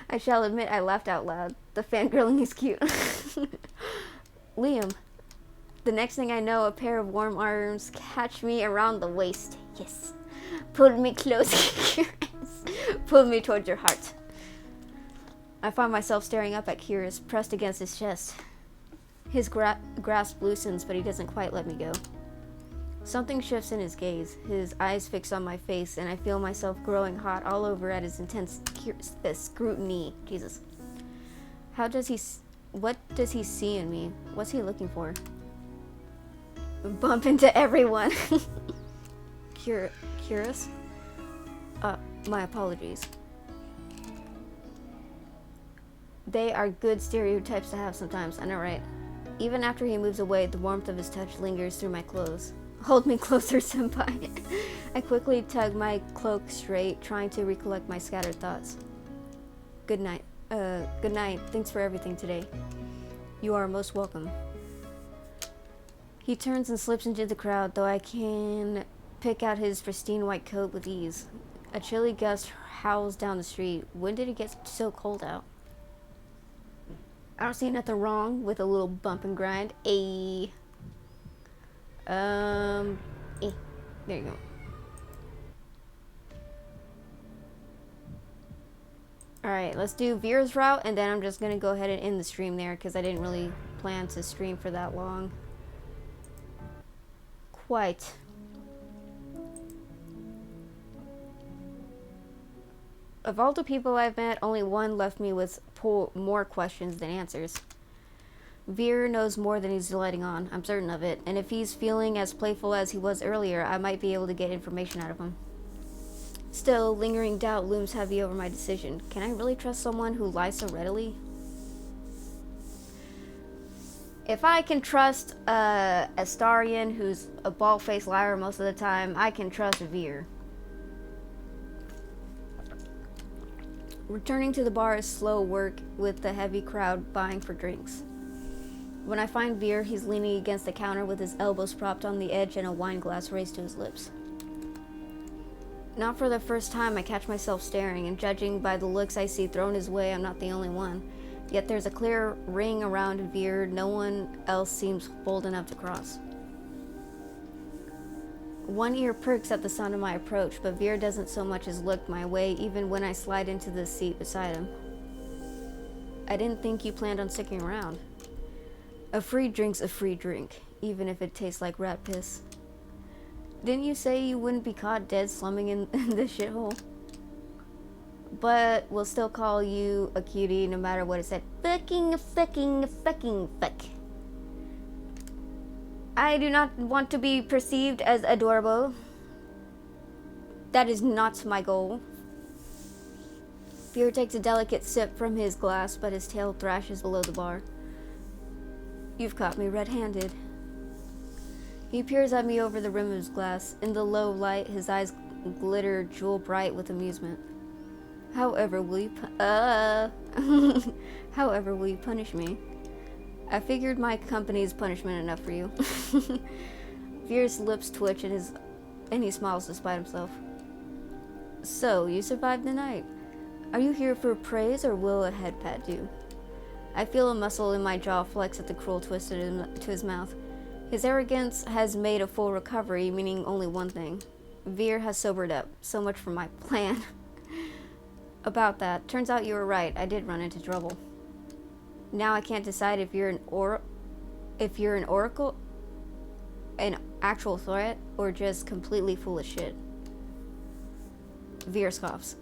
I shall admit I laughed out loud. The fangirling is cute. Liam. The next thing I know, a pair of warm arms catch me around the waist. Yes. Pull me close. Pull me towards your heart. I find myself staring up at Curious, pressed against his chest. His grasp loosens, but he doesn't quite let me go. Something shifts in his gaze, his eyes fix on my face, and I feel myself growing hot all over at his intense scrutiny. Jesus. What does he see in me? What's he looking for? Bump into everyone. Curious? My apologies. They are good stereotypes to have sometimes, I know, right? Even after he moves away, the warmth of his touch lingers through my clothes. Hold me closer, senpai. I quickly tug my cloak straight, trying to recollect my scattered thoughts. Good night. Good night. Thanks for everything today. You are most welcome. He turns and slips into the crowd, though I can pick out his pristine white coat with ease. A chilly gust howls down the street. When did it get so cold out? I don't see nothing wrong with a little bump and grind. There you go. Alright, let's do Veer's route, and then I'm just gonna go ahead and end the stream there, because I didn't really plan to stream for that long. Quite. Of all the people I've met, only one left me with more questions than answers. Veer knows more than he's letting on, I'm certain of it, and if he's feeling as playful as he was earlier, I might be able to get information out of him. Still, lingering doubt looms heavy over my decision. Can I really trust someone who lies so readily? If I can trust Astarion, who's a bald-faced liar most of the time, I can trust Veer. Returning to the bar is slow work, with the heavy crowd buying for drinks. When I find Veer, he's leaning against the counter with his elbows propped on the edge and a wine glass raised to his lips. Not for the first time, I catch myself staring, and judging by the looks I see thrown his way, I'm not the only one. Yet there's a clear ring around Veer no one else seems bold enough to cross. One ear perks at the sound of my approach, but Veer doesn't so much as look my way, even when I slide into the seat beside him. I didn't think you planned on sticking around. A free drink's a free drink, even if it tastes like rat piss. Didn't you say you wouldn't be caught dead slumming in this shithole? But we'll still call you a cutie no matter what it said. Fucking. I do not want to be perceived as adorable. That is not my goal. Veer takes a delicate sip from his glass, but his tail thrashes below the bar. You've caught me red-handed. He peers at me over the rim of his glass. In the low light, his eyes glitter jewel-bright with amusement. However, will you punish me? I figured my company is punishment enough for you. Veer's lips twitch and he smiles despite himself. So, you survived the night. Are you here for praise, or will a head pat do? I feel a muscle in my jaw flex at the cruel twist to his mouth. His arrogance has made a full recovery, meaning only one thing. Veer has sobered up. So much for my plan. About that, turns out you were right. I did run into trouble. Now I can't decide if you're an oracle, an actual threat, or just completely full of shit. Veer scoffs.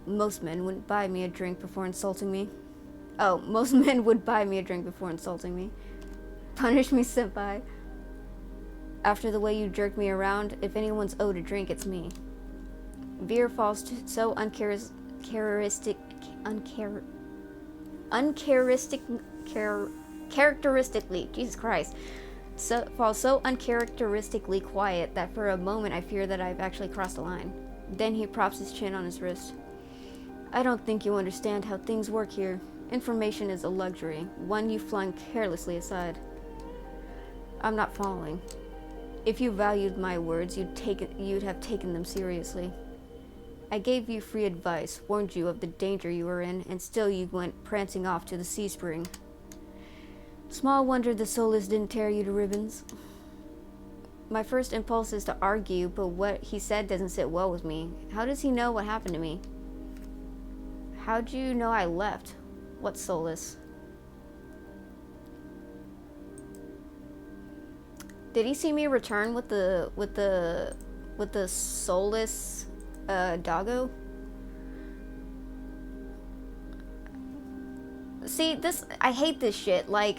Most men wouldn't buy me a drink before insulting me. Oh, most men would buy me a drink before insulting me. Punish me, senpai. After the way you jerked me around, if anyone's owed a drink, it's me. Veer falls so uncharacteristically, Jesus Christ, falls so uncharacteristically quiet that for a moment I fear that I've actually crossed the line. Then he props his chin on his wrist. I don't think you understand how things work here. Information is a luxury, one you flung carelessly aside. I'm not following. If you valued my words, you'd have taken them seriously. I gave you free advice, warned you of the danger you were in, and still you went prancing off to the sea spring. Small wonder the soulless didn't tear you to ribbons. My first impulse is to argue, but what he said doesn't sit well with me. How does he know what happened to me? How'd you know I left? What's soulless? Did he see me return with the soulless doggo? See, this, I hate this shit. Like,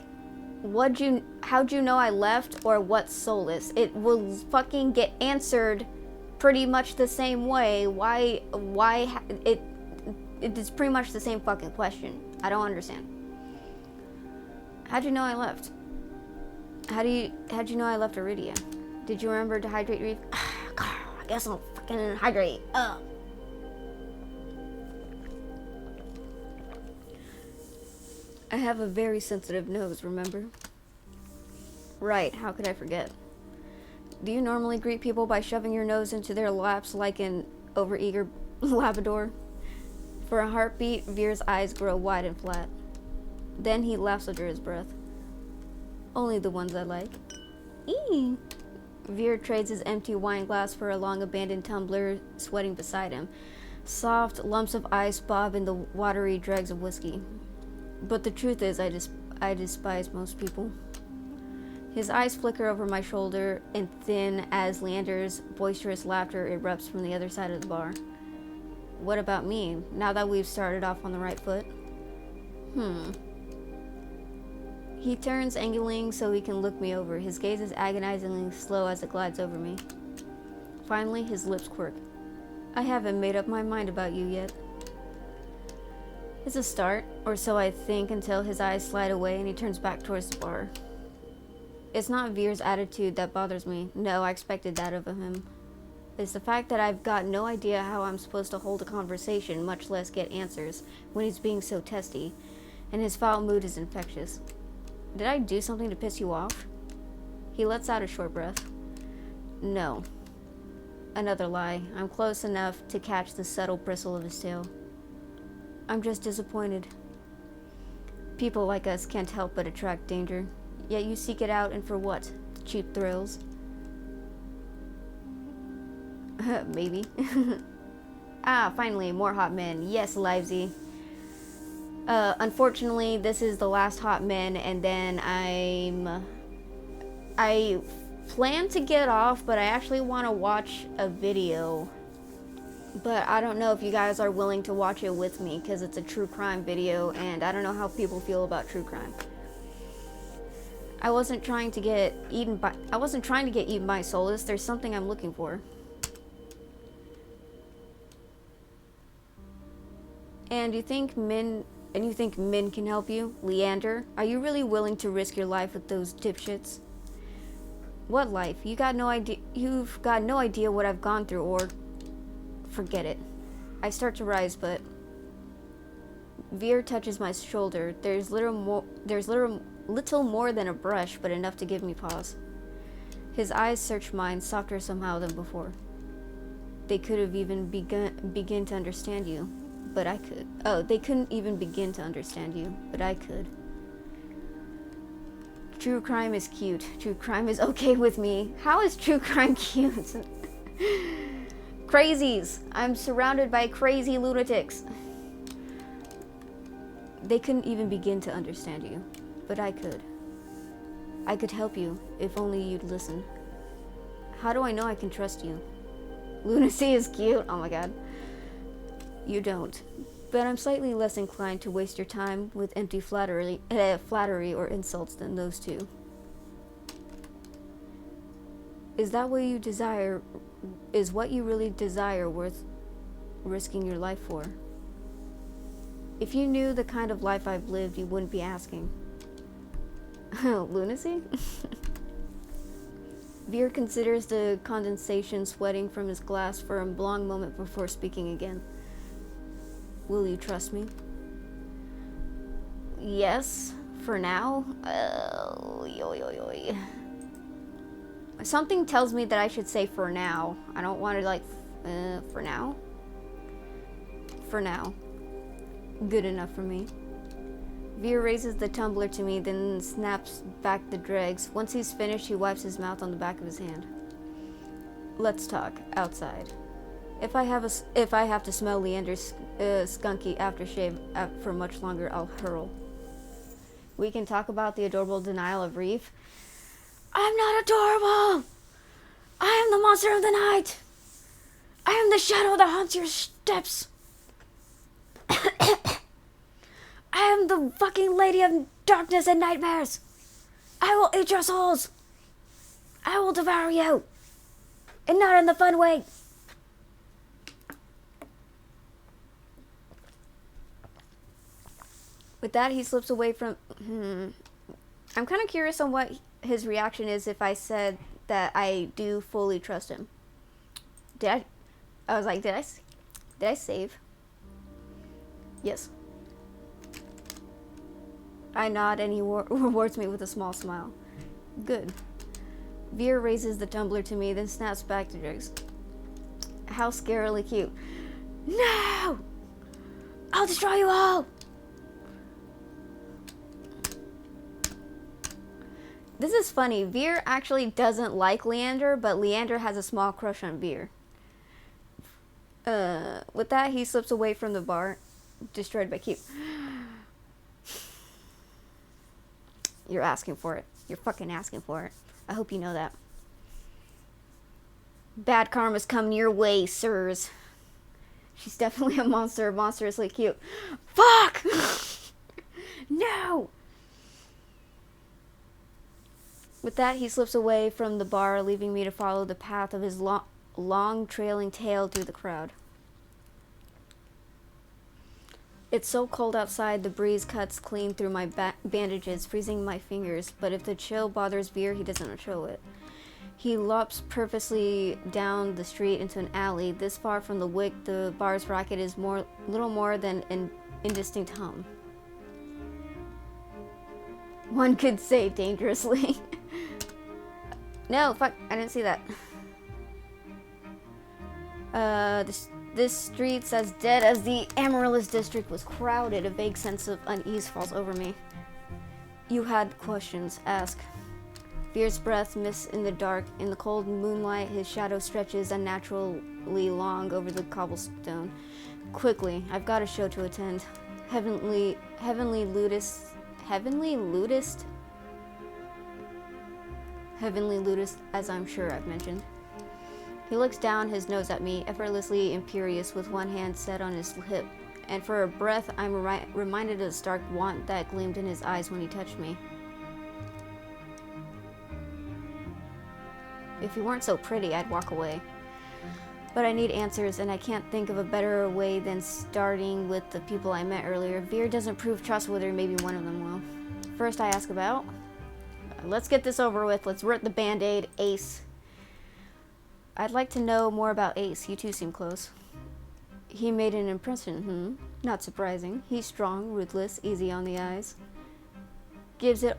how'd you know I left, or what's soulless? It will fucking get answered pretty much the same way. Why it is pretty much the same fucking question. I don't understand. How'd you know I left? How'd you know I left Iridia? Did you remember to hydrate Reef? I guess I'll fucking hydrate. I have a very sensitive nose, remember? Right, how could I forget? Do you normally greet people by shoving your nose into their laps like an overeager Labrador? For a heartbeat, Veer's eyes grow wide and flat. Then he laughs under his breath. Only the ones I like. Eee! Veer trades his empty wine glass for a long-abandoned tumbler sweating beside him. Soft lumps of ice bob in the watery dregs of whiskey. But the truth is, I despise most people. His eyes flicker over my shoulder and thin as Leander's boisterous laughter erupts from the other side of the bar. What about me, now that we've started off on the right foot? He turns, angling so he can look me over. His gaze is agonizingly slow as it glides over me. Finally, his lips quirk. I haven't made up my mind about you yet. It's a start, or so I think, until his eyes slide away and he turns back towards the bar. It's not Veer's attitude that bothers me. No, I expected that of him. It's the fact that I've got no idea how I'm supposed to hold a conversation, much less get answers, when he's being so testy, and his foul mood is infectious. Did I do something to piss you off? He lets out a short breath. No. Another lie. I'm close enough to catch the subtle bristle of his tail. I'm just disappointed. People like us can't help but attract danger. Yet you seek it out, and for what? Cheap thrills? Maybe. Finally, more hot men. Yes, Livesy. Unfortunately, this is the last hot men, and then I plan to get off, but I actually want to watch a video. But I don't know if you guys are willing to watch it with me, because it's a true crime video, and I don't know how people feel about true crime. I wasn't trying to get eaten by soulless. There's something I'm looking for. And you think men can help you? Leander, are you really willing to risk your life with those dipshits? What life? You've got no idea what I've gone through, or forget it. I start to rise, but Veer touches my shoulder. There's little more than a brush, but enough to give me pause. His eyes search mine, softer somehow than before. They could have even begin to understand you, but I could. Oh, they couldn't even begin to understand you, but I could. True crime is cute. True crime is okay with me. How is true crime cute? Crazies. I'm surrounded by crazy lunatics. They couldn't even begin to understand you, but I could. I could help you, if only you'd listen. How do I know I can trust you? Lunacy is cute. Oh my god. You don't. But I'm slightly less inclined to waste your time with empty flattery or insults than those two. Is what you really desire worth risking your life for? If you knew the kind of life I've lived, you wouldn't be asking. Lunacy? Veer considers the condensation sweating from his glass for a long moment before speaking again. Will you trust me? Yes, for now. Something tells me that I should say for now. I don't want to for now. For now. Good enough for me. Veer raises the tumbler to me, then snaps back the dregs. Once he's finished, he wipes his mouth on the back of his hand. Let's talk outside. If I have to smell Leander's skunky aftershave for much longer, I'll hurl. We can talk about the adorable denial of Reef. I'm not adorable! I am the monster of the night! I am the shadow that haunts your steps! I am the fucking lady of darkness and nightmares! I will eat your souls! I will devour you! And not in the fun way! With that, he slips away from... I'm kind of curious on what his reaction is if I said that I do fully trust him. I was like, did I save? Yes. I nod and he rewards me with a small smile. Good. Veer raises the tumbler to me, then snaps back to Jigs. How scarily cute. No! I'll destroy you all! This is funny. Veer actually doesn't like Leander, but Leander has a small crush on Veer. With that, he slips away from the bar, destroyed by Q. You're asking for it. You're fucking asking for it. I hope you know that. Bad karma's coming your way, sirs. She's definitely a monster, monstrously cute. Fuck! No! With that, he slips away from the bar, leaving me to follow the path of his long trailing tail through the crowd. It's so cold outside, the breeze cuts clean through my bandages, freezing my fingers, but if the chill bothers Veer, he doesn't show it. He lops purposely down the street into an alley. This far from the wick, the bar's racket is little more than an indistinct hum. One could say dangerously. No, fuck, I didn't see that. This street's as dead as the Amaryllis district was crowded. A vague sense of unease falls over me. You had questions, ask. Veer's breath mists in the dark. In the cold moonlight, his shadow stretches unnaturally long over the cobblestone. Quickly, I've got a show to attend. Heavenly ludist, as I'm sure I've mentioned. He looks down his nose at me, effortlessly imperious, with one hand set on his hip, and for a breath I'm reminded of the stark want that gleamed in his eyes when he touched me. If he weren't so pretty, I'd walk away. But I need answers, and I can't think of a better way than starting with the people I met earlier. Veer doesn't prove trustworthy, maybe one of them will. First I ask about... Let's get this over with. Let's rip the band-aid. Ace. I'd like to know more about Ace. You two seem close. He made an impression, Not surprising. He's strong, ruthless, easy on the eyes. Gives it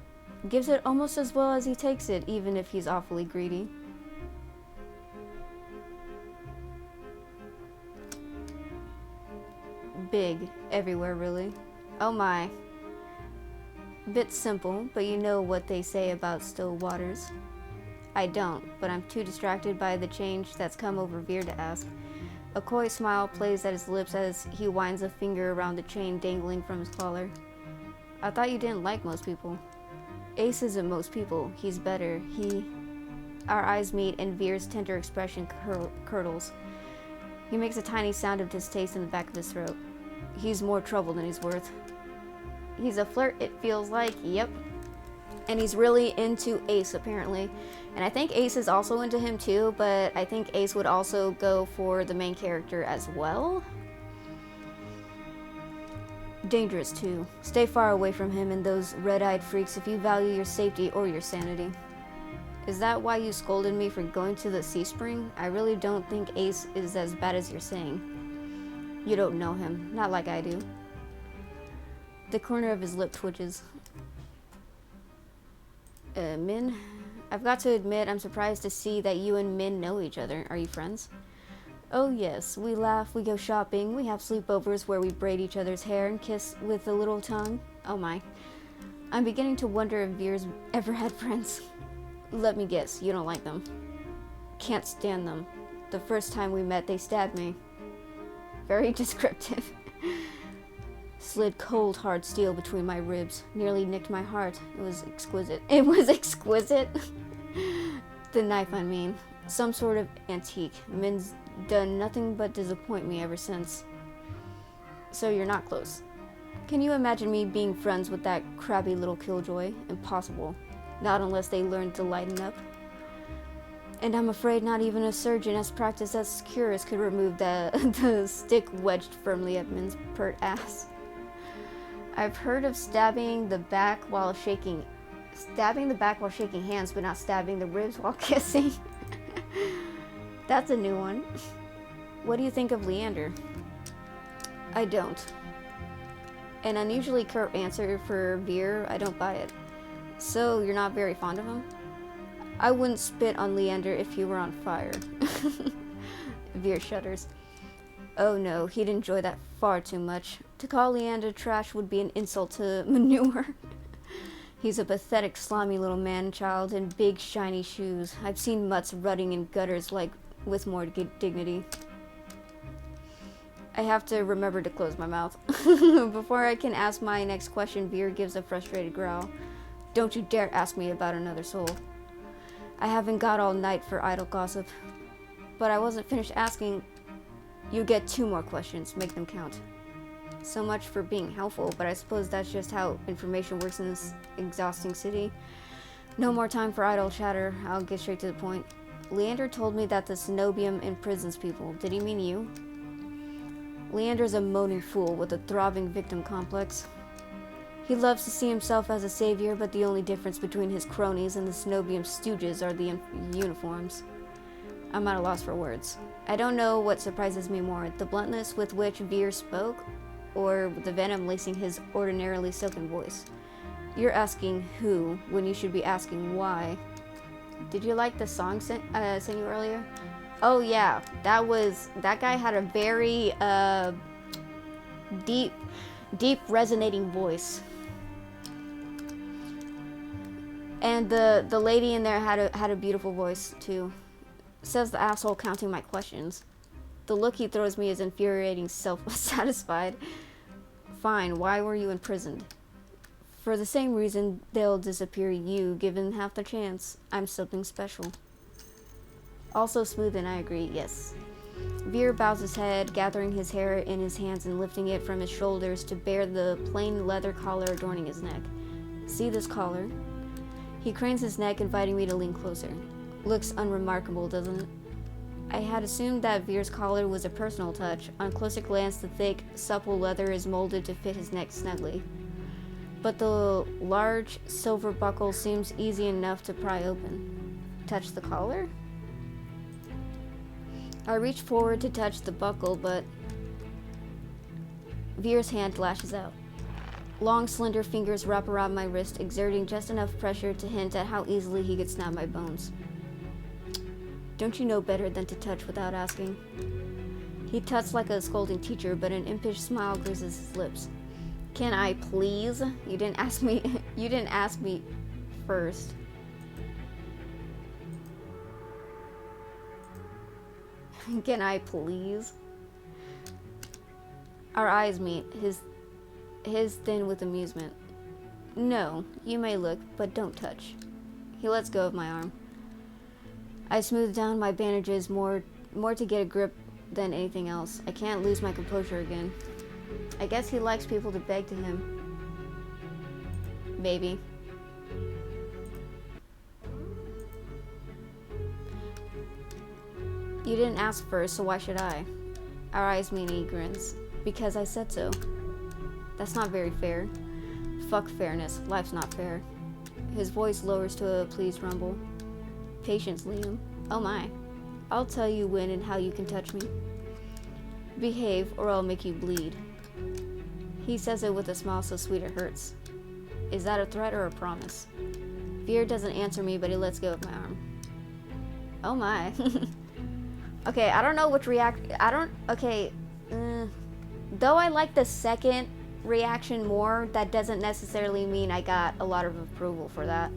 almost as well as he takes it, even if he's awfully greedy. Big. Everywhere, really. Oh my. Bit simple, but you know what they say about still waters. I don't, but I'm too distracted by the change that's come over Veer to ask. A coy smile plays at his lips as he winds a finger around the chain dangling from his collar. I thought you didn't like most people. Ace isn't most people. He's better. Our eyes meet and Veer's tender expression curdles. He makes a tiny sound of distaste in the back of his throat. He's more trouble than he's worth. He's a flirt, it feels like. Yep. And he's really into Ace, apparently. And I think Ace is also into him too, but I think Ace would also go for the main character as well. Dangerous too. Stay far away from him and those red-eyed freaks if you value your safety or your sanity. Is that why you scolded me for going to the Sea Spring? I really don't think Ace is as bad as you're saying. You don't know him. Not like I do. The corner of his lip twitches. Min? I've got to admit, I'm surprised to see that you and Min know each other. Are you friends? Oh yes, we laugh, we go shopping, we have sleepovers where we braid each other's hair and kiss with a little tongue. Oh my. I'm beginning to wonder if Veer's ever had friends. Let me guess, you don't like them. Can't stand them. The first time we met, they stabbed me. Very descriptive. Slid cold, hard steel between my ribs. Nearly nicked my heart. It was exquisite. It was exquisite? The knife, I mean. Some sort of antique. Min's done nothing but disappoint me ever since. So you're not close. Can you imagine me being friends with that crabby little killjoy? Impossible. Not unless they learn to lighten up. And I'm afraid not even a surgeon as practiced as cures could remove the stick wedged firmly up Min's pert ass. I've heard of stabbing the back while shaking hands, but not stabbing the ribs while kissing. That's a new one. What do you think of Leander? I don't. An unusually curt answer for Veer. I don't buy it. So you're not very fond of him? I wouldn't spit on Leander if he were on fire. Veer shudders. Oh no, he'd enjoy that far too much. To call Leander trash would be an insult to manure. He's a pathetic, slimy little man-child in big, shiny shoes. I've seen mutts rutting in gutters with more dignity. I have to remember to close my mouth. Before I can ask my next question, Veer gives a frustrated growl. Don't you dare ask me about another soul. I haven't got all night for idle gossip. But I wasn't finished asking. You get 2 more questions. Make them count. So much for being helpful, but I suppose that's just how information works in this exhausting city. No more time for idle chatter. I'll get straight to the point. Leander told me that the Cenobium imprisons people. Did he mean you? Leander's a moaning fool with a throbbing victim complex. He loves to see himself as a savior, but the only difference between his cronies and the Cenobium stooges are the uniforms. I'm at a loss for words. I don't know what surprises me more, the bluntness with which Veer spoke, or the venom lacing his ordinarily silken voice. You're asking who, when you should be asking why. Did you like the song sent you earlier? Oh yeah, that guy had a very deep resonating voice. And the lady in there had a beautiful voice too. Says the asshole counting my questions. The look he throws me is infuriating, self-satisfied. Fine, why were you imprisoned? For the same reason they'll disappear you, given half the chance. I'm something special. Also smooth, and I agree, yes. Veer bows his head, gathering his hair in his hands and lifting it from his shoulders to bare the plain leather collar adorning his neck. See this collar? He cranes his neck, inviting me to lean closer. Looks unremarkable, doesn't it? I had assumed that Veer's collar was a personal touch. On closer glance, the thick, supple leather is molded to fit his neck snugly. But the large silver buckle seems easy enough to pry open. Touch the collar? I reach forward to touch the buckle, but Veer's hand lashes out. Long, slender fingers wrap around my wrist, exerting just enough pressure to hint at how easily he could snap my bones. Don't you know better than to touch without asking? He tuts like a scolding teacher, but an impish smile greases his lips. Can I please? You didn't ask me. You didn't ask me first. Can I please? Our eyes meet, his thin with amusement. No, you may look, but don't touch. He lets go of my arm. I smooth down my bandages more to get a grip than anything else. I can't lose my composure again. I guess he likes people to beg to him. Maybe. You didn't ask first, so why should I? Our eyes meet and he grins. Because I said so. That's not very fair. Fuck fairness. Life's not fair. His voice lowers to a pleased rumble. Patience, Liam. Oh my. I'll tell you when and how you can touch me. Behave, or I'll make you bleed. He says it with a smile so sweet it hurts. Is that a threat or a promise? Veer doesn't answer me, but he lets go of my arm. Oh my. Okay, I don't know which though I like the second reaction more, that doesn't necessarily mean I got a lot of approval for that.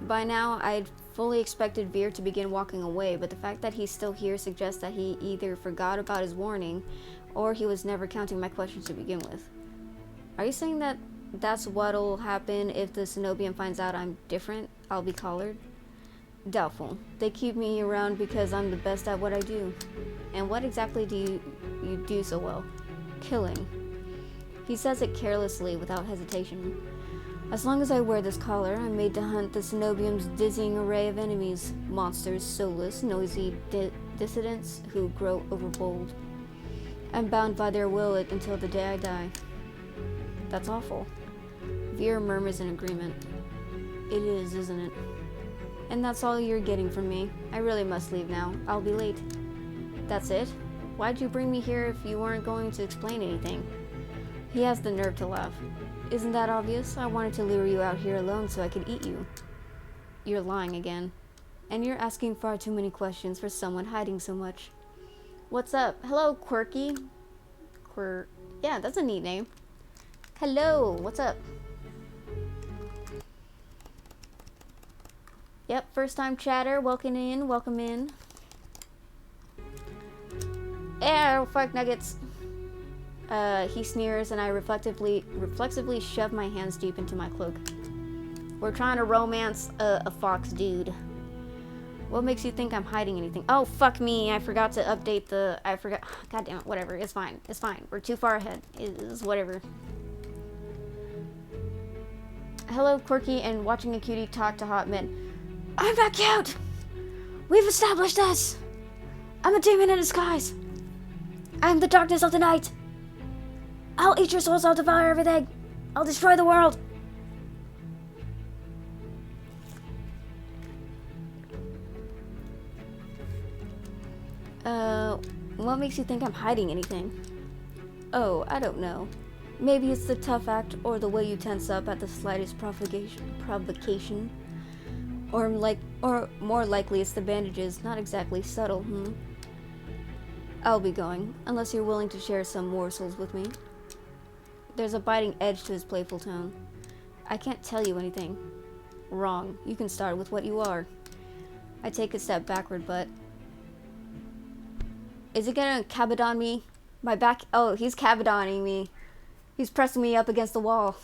By now, I'd fully expected Veer to begin walking away, but the fact that he's still here suggests that he either forgot about his warning, or he was never counting my questions to begin with. Are you saying that that's what'll happen if the Cenobian finds out I'm different? I'll be collared? Doubtful. They keep me around because I'm the best at what I do. And what exactly do you do so well? Killing. He says it carelessly, without hesitation. As long as I wear this collar, I'm made to hunt the Cenobium's dizzying array of enemies. Monsters, soulless, noisy dissidents who grow overbold. I'm bound by their will until the day I die. That's awful. Veer murmurs in agreement. It is, isn't it? And that's all you're getting from me. I really must leave now. I'll be late. That's it? Why'd you bring me here if you weren't going to explain anything? He has the nerve to laugh. Isn't that obvious? I wanted to lure you out here alone so I could eat you. You're lying again. And you're asking far too many questions for someone hiding so much. What's up? Hello, Quirky. Yeah, that's a neat name. Hello, what's up? Yep, first time chatter. Welcome in, welcome in. Yeah, fuck nuggets. He sneers and I reflexively shove my hands deep into my cloak. We're trying to romance a fox dude. What makes you think I'm hiding anything? Oh, fuck me. I forgot to update the... God damn it. Whatever. It's fine. It's fine. We're too far ahead. It's whatever. Hello, Quirky, and watching a cutie talk to hot men. I'm not cute! We've established this! I'm a demon in disguise. I'm the darkness of the night. I'll eat your souls. I'll devour everything. I'll destroy the world. What makes you think I'm hiding anything? Oh, I don't know. Maybe it's the tough act or the way you tense up at the slightest provocation. Or more likely it's the bandages, not exactly subtle, I'll be going, unless you're willing to share some morsels with me. There's a biting edge to his playful tone. I can't tell you anything. Wrong. You can start with what you are. I take a step backward, but... Is he gonna cabadon me? My back... Oh, he's cabadoning me. He's pressing me up against the wall.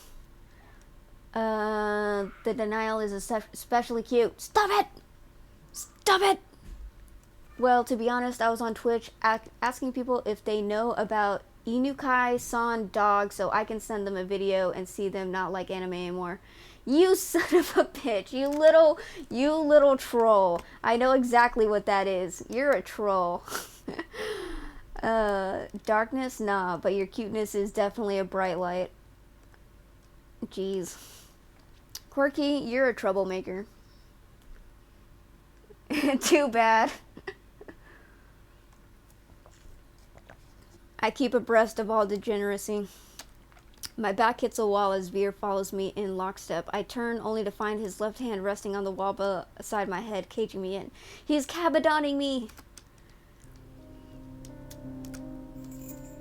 The denial is especially cute. Stop it! Stop it! Well, to be honest, I was on Twitch asking people if they know about Inukai San Dog so I can send them a video and see them not like anime anymore. You son of a bitch. You little troll. I know exactly what that is. You're a troll. Darkness? Nah, but your cuteness is definitely a bright light. Jeez. Quirky, you're a troublemaker. Too bad. I keep abreast of all degeneracy. My back hits a wall as Veer follows me in lockstep. I turn only to find his left hand resting on the wall beside my head, caging me in. He's cabadoning me!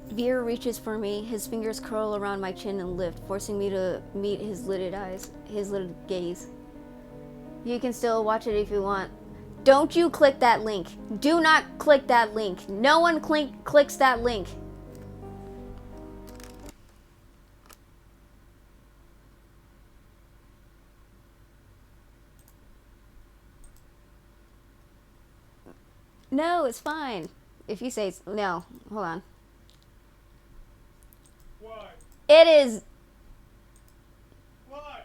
Veer reaches for me. His fingers curl around my chin and lift, forcing me to meet his lidded eyes, his lidded gaze. You can still watch it if you want. Don't you click that link. Do not click that link. No one clicks that link. No, it's fine. If you say no, hold on. Why? It is. Why?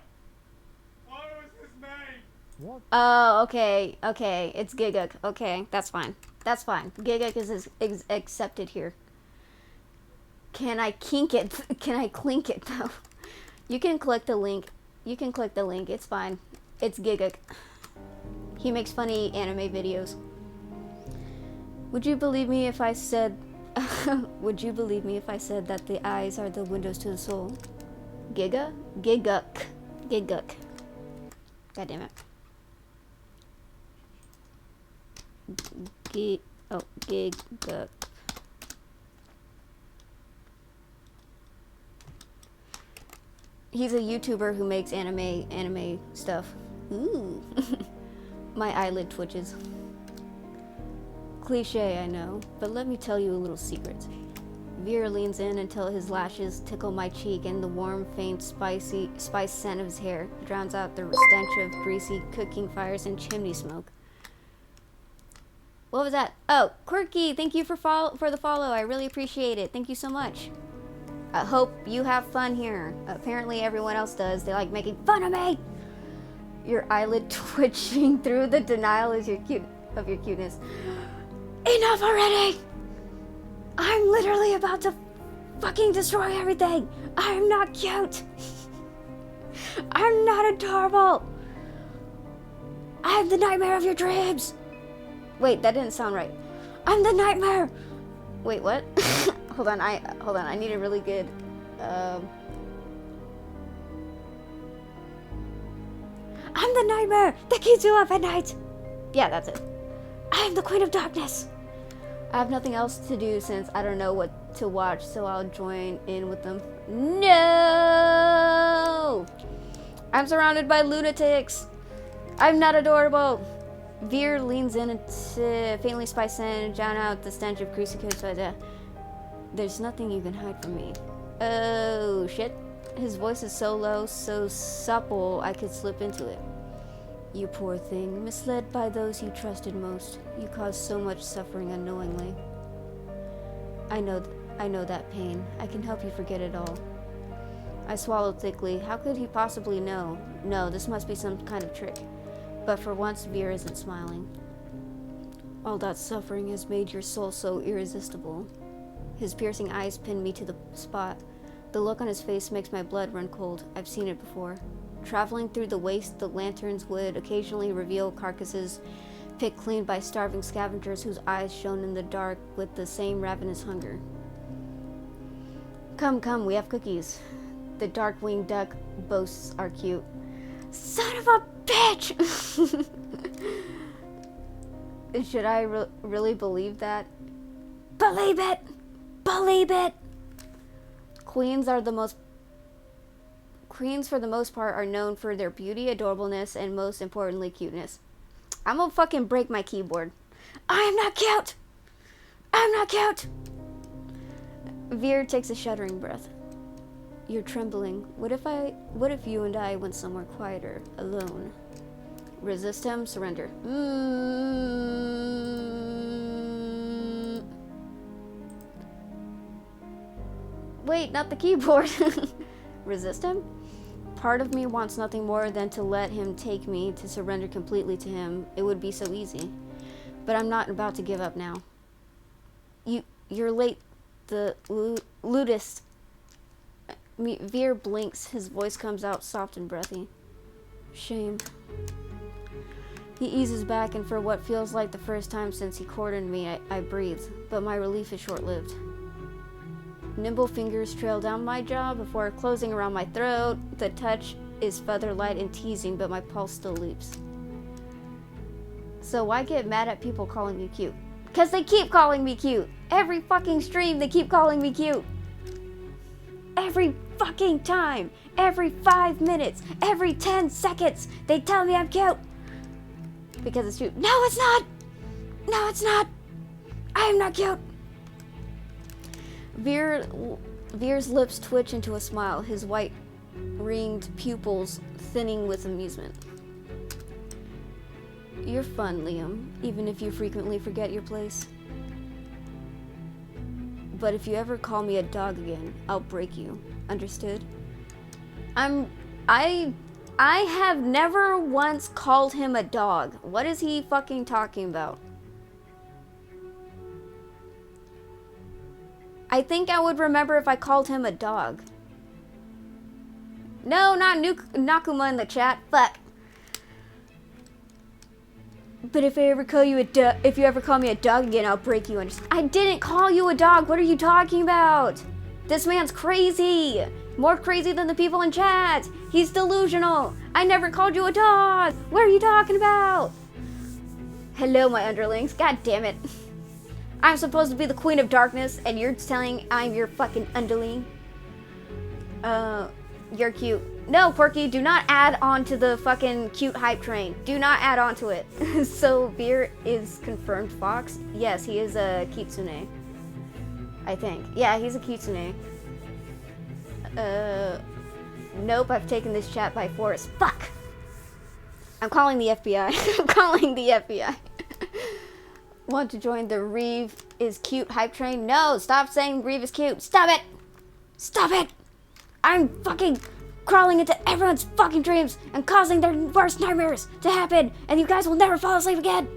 Why was this made? What? Oh, okay. Okay. It's Giguk. Okay, that's fine. That's fine. Giguk is accepted here. Can I kink it? Can I clink it, though? You can click the link. You can click the link. It's fine. It's Giguk. He makes funny anime videos. Would you believe me if I said... Would you believe me if I said that the eyes are the windows to the soul? Giguk? Giguk. Giguk. God damn it. Giguk. He's a YouTuber who makes anime stuff. Ooh. My eyelid twitches. Cliche, I know, but let me tell you a little secret. Veer leans in until his lashes tickle my cheek and the warm, faint, spice scent of his hair drowns out the stench of greasy cooking fires and chimney smoke. What was that? Oh, Quirky, thank you for the follow. I really appreciate it. Thank you so much. I hope you have fun here. Apparently everyone else does. They like making fun of me. Your eyelid twitching through the denial of your cuteness. Enough already! I'm literally about to fucking destroy everything. I'm not cute. I'm not adorable. I'm the nightmare of your dreams. Wait, that didn't sound right. I'm the nightmare. Wait, what? Hold on. I need a really good. I'm the nightmare that keeps you up at night. Yeah, that's it. I'm the Queen of Darkness. I have nothing else to do since I don't know what to watch, so I'll join in with them. No! I'm surrounded by lunatics. I'm not adorable. Veer leans in and faintly spice and drown out the stench of greasy cooks. There's nothing you can hide from me. Oh, shit. His voice is so low, so supple, I could slip into it. You poor thing, misled by those you trusted most. You caused so much suffering unknowingly. I know that pain. I can help you forget it all. I swallowed thickly. How could he possibly know? No, this must be some kind of trick. But for once, Veer isn't smiling. All that suffering has made your soul so irresistible. His piercing eyes pin me to the spot. The look on his face makes my blood run cold. I've seen it before. Traveling through the waste, the lanterns would occasionally reveal carcasses picked clean by starving scavengers whose eyes shone in the dark with the same ravenous hunger. Come, we have cookies. The dark-winged duck boasts are cute. Son of a bitch! Should I really believe that? Believe it! Believe it! Queens, for the most part, are known for their beauty, adorableness, and most importantly, cuteness. I'm gonna fucking break my keyboard. I am not cute! I'm not cute! Veer takes a shuddering breath. You're trembling. What if you and I went somewhere quieter, alone? Resist him, surrender. Wait, not the keyboard. Resist him? Part of me wants nothing more than to let him take me, to surrender completely to him. It would be so easy. But I'm not about to give up now. You're late. The ludist. Veer blinks. His voice comes out soft and breathy. Shame. He eases back, and for what feels like the first time since he cornered me, I breathe. But my relief is short-lived. Nimble fingers trail down my jaw before closing around my throat. The touch is feather light and teasing, but my pulse still leaps. So why get mad at people calling me cute? Because they keep calling me cute. Every fucking stream, they keep calling me cute. Every fucking time. Every 5 minutes. Every 10 seconds. They tell me I'm cute. Because it's true. No, it's not. No, it's not. I am not cute. Veer's lips twitch into a smile, his white ringed pupils thinning with amusement. You're fun, Liam, even if you frequently forget your place. But if you ever call me a dog again, I'll break you. Understood? I have never once called him a dog. What is he fucking talking about? I think I would remember if I called him a dog. No, not Nakuma in the chat. Fuck. But if you ever call me a dog again, I'll break you. I didn't call you a dog. What are you talking about? This man's crazy. More crazy than the people in chat. He's delusional. I never called you a dog. What are you talking about? Hello, my underlings. God damn it. I'm supposed to be the Queen of Darkness, and you're telling I'm your fucking underling? You're cute. No, Quirky, do not add on to the fucking cute hype train. Do not add on to it. So, Veer is confirmed fox? Yes, he is a kitsune. I think. Yeah, he's a kitsune. Nope, I've taken this chat by force. Fuck! I'm calling the FBI. I'm calling the FBI. Want to join the Reeve is cute hype train? No, stop saying Reeve is cute. Stop it! Stop it! I'm fucking crawling into everyone's fucking dreams and causing their worst nightmares to happen, and you guys will never fall asleep again.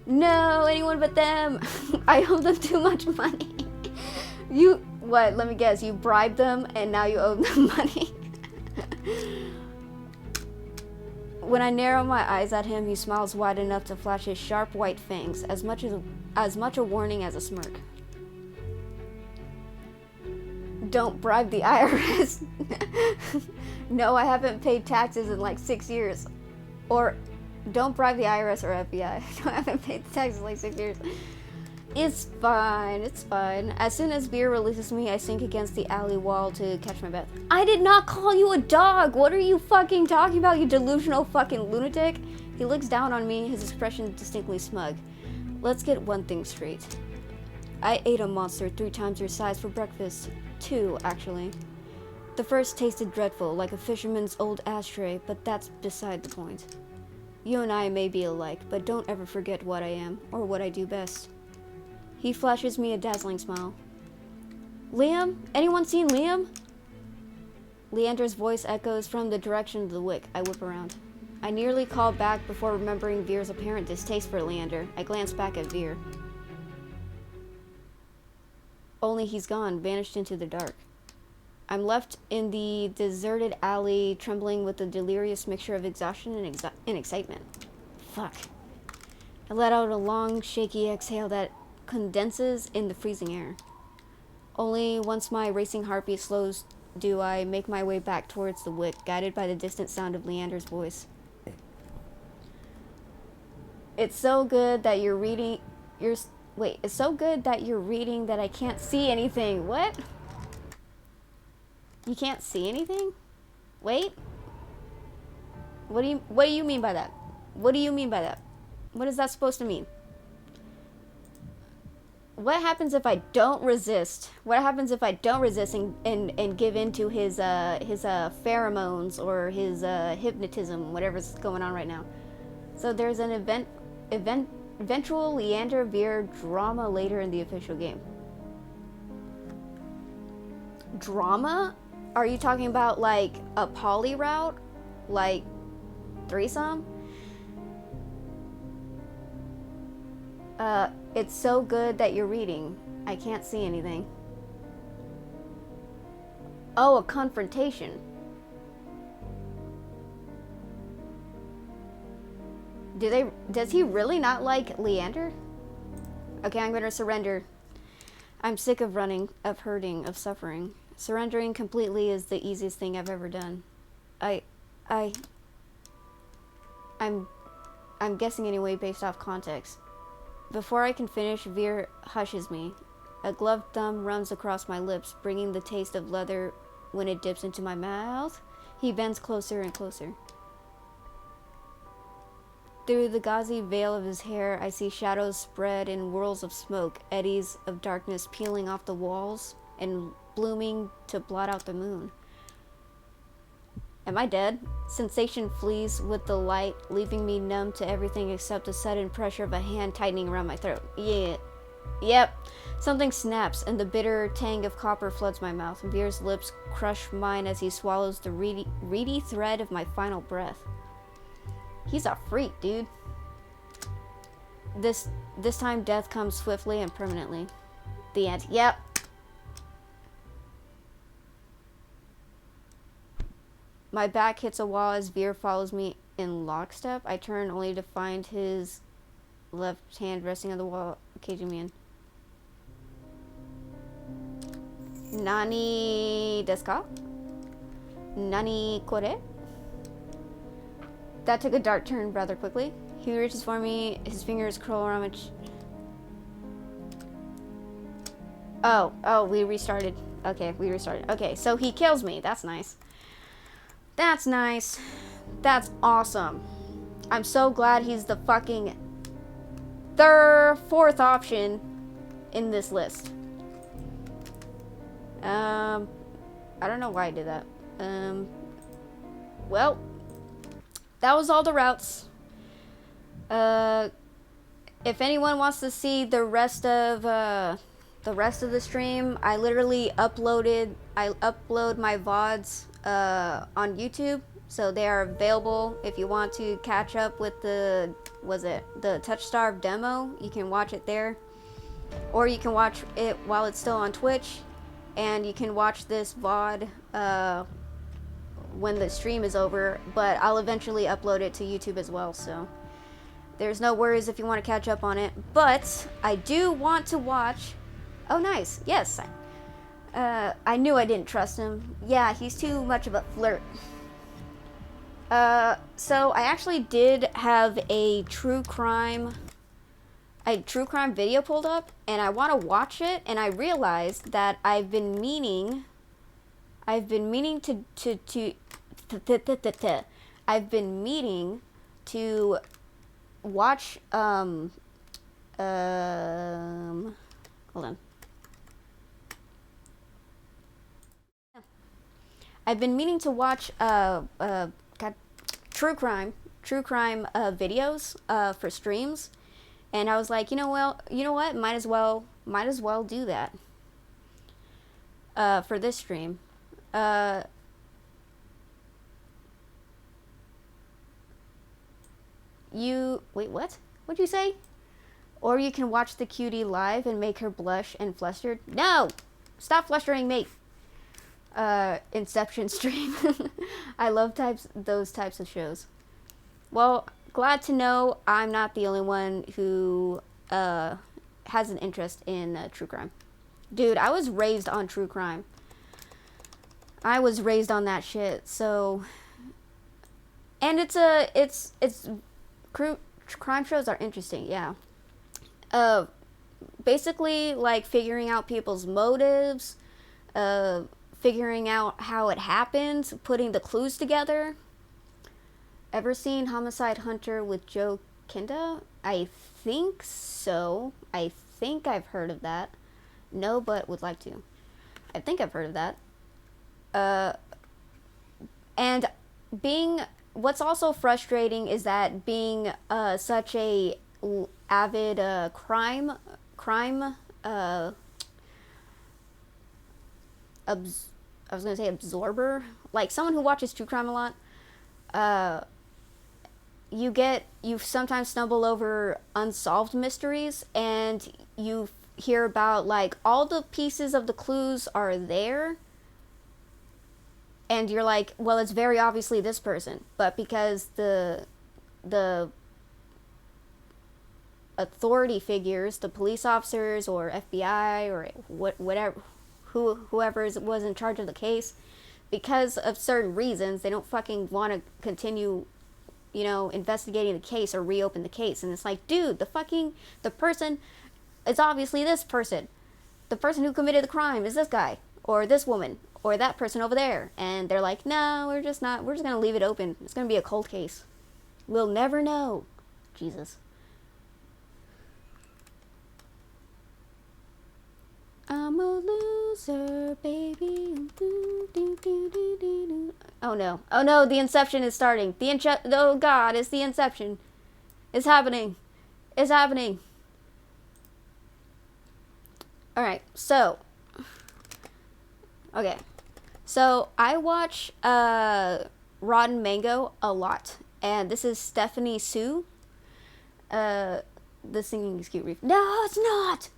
No, anyone but them. I owe them too much money. You, what, let me guess, you bribed them and now you owe them money. When I narrow my eyes at him, he smiles wide enough to flash his sharp white fangs, as much a warning as a smirk. Don't bribe the IRS. No, I haven't paid taxes in like 6 years. Or, don't bribe the IRS or FBI. I haven't paid taxes in like 6 years. It's fine, it's fine. As soon as Veer releases me, I sink against the alley wall to catch my breath. I did not call you a dog! What are you fucking talking about, you delusional fucking lunatic? He looks down on me, his expression distinctly smug. Let's get one thing straight. I ate a monster 3 times your size for breakfast. 2, actually. The first tasted dreadful, like a fisherman's old ashtray, but that's beside the point. You and I may be alike, but don't ever forget what I am, or what I do best. He flashes me a dazzling smile. Liam? Anyone seen Liam? Leander's voice echoes from the direction of the wick. I whip around. I nearly call back before remembering Veer's apparent distaste for Leander. I glance back at Veer. Only he's gone, vanished into the dark. I'm left in the deserted alley, trembling with a delirious mixture of exhaustion and excitement. Fuck. I let out a long, shaky exhale that condenses in the freezing air. Only once my racing heartbeat slows do I make my way back towards the wick, guided by the distant sound of Leander's voice. It's so good that you're reading... it's so good that you're reading that I can't see anything. What? You can't see anything? Wait. What do you mean by that? What do you mean by that? What is that supposed to mean? What happens if I don't resist? What happens if I don't resist and give in to his pheromones or his hypnotism, whatever's going on right now? So there's an eventual Leander Veer drama later in the official game. Drama? Are you talking about like a poly route? Like threesome? It's so good that you're reading. I can't see anything. Oh, a confrontation. Does he really not like Leander? Okay, I'm gonna surrender. I'm sick of running, of hurting, of suffering. Surrendering completely is the easiest thing I've ever done. I'm guessing anyway based off context. Before I can finish, Veer hushes me. A gloved thumb runs across my lips, bringing the taste of leather when it dips into my mouth. He bends closer and closer. Through the gauzy veil of his hair, I see shadows spread in whirls of smoke, eddies of darkness peeling off the walls and blooming to blot out the moon. Am I dead? Sensation flees with the light, leaving me numb to everything except the sudden pressure of a hand tightening around my throat. Yeah. Yep. Something snaps, and the bitter tang of copper floods my mouth. Veer's lips crush mine as he swallows the reedy thread of my final breath. He's a freak, dude. This time death comes swiftly and permanently. The end. Yep. My back hits a wall as Veer follows me in lockstep. I turn only to find his left hand resting on the wall, caging me in. Nani desu ka? Nani kore? That took a dark turn rather quickly. He reaches for me, his fingers curl around my Oh, we restarted. Okay, we restarted. Okay, so he kills me. That's nice. That's nice. That's awesome. I'm so glad he's the fucking fourth option in this list. I don't know why I did that. Well, that was all the routes. If anyone wants to see the rest of the stream, I literally upload my VODs on YouTube, so they are available if you want to catch up with the Touchstarved demo. You can watch it there, or you can watch it while it's still on Twitch, and you can watch this VOD when the stream is over, but I'll eventually upload it to YouTube as well, so there's no worries if you want to catch up on it. But I do want to watch... Oh, nice. Yes. I knew I didn't trust him. Yeah, he's too much of a flirt. So I actually did have a true crime video pulled up, and I want to watch it, and I realized that I've been meaning to watch hold on. I've been meaning to watch true crime videos for streams, and I was like, you know what? Might as well do that for this stream. Wait, what? What'd you say? Or you can watch the cutie live and make her blush and flustered. No! Stop flustering me! Inception stream. I love those types of shows. Well, glad to know I'm not the only one who has an interest in true crime. Dude, I was raised on true crime. I was raised on that shit, so... And crime shows are interesting, yeah. Basically, like, figuring out people's motives, figuring out how it happened, putting the clues together. Ever seen Homicide Hunter with Joe Kinda? I think so. I think I've heard of that. No, but would like to. I think I've heard of that. And what's also frustrating is that being such a avid crime I was gonna say absorber, like someone who watches true crime a lot, you sometimes stumble over unsolved mysteries, and you hear about, like, all the pieces of the clues are there, and you're like, well, it's very obviously this person, but because the authority figures, the police officers or FBI or whoever was in charge of the case, because of certain reasons, they don't fucking want to continue, investigating the case or reopen the case. And it's like, dude, the person is obviously this person. The person who committed the crime is this guy or this woman or that person over there. And they're like, no, we're just going to leave it open. It's going to be a cold case. We'll never know. Jesus. I'm a loser, baby. Oh no, the Inception is starting. Oh God, it's the Inception. It's happening. Alright, so. Okay. So, I watch Rotten Mango a lot. And this is Stephanie Sue. The singing is cute. No, it's not!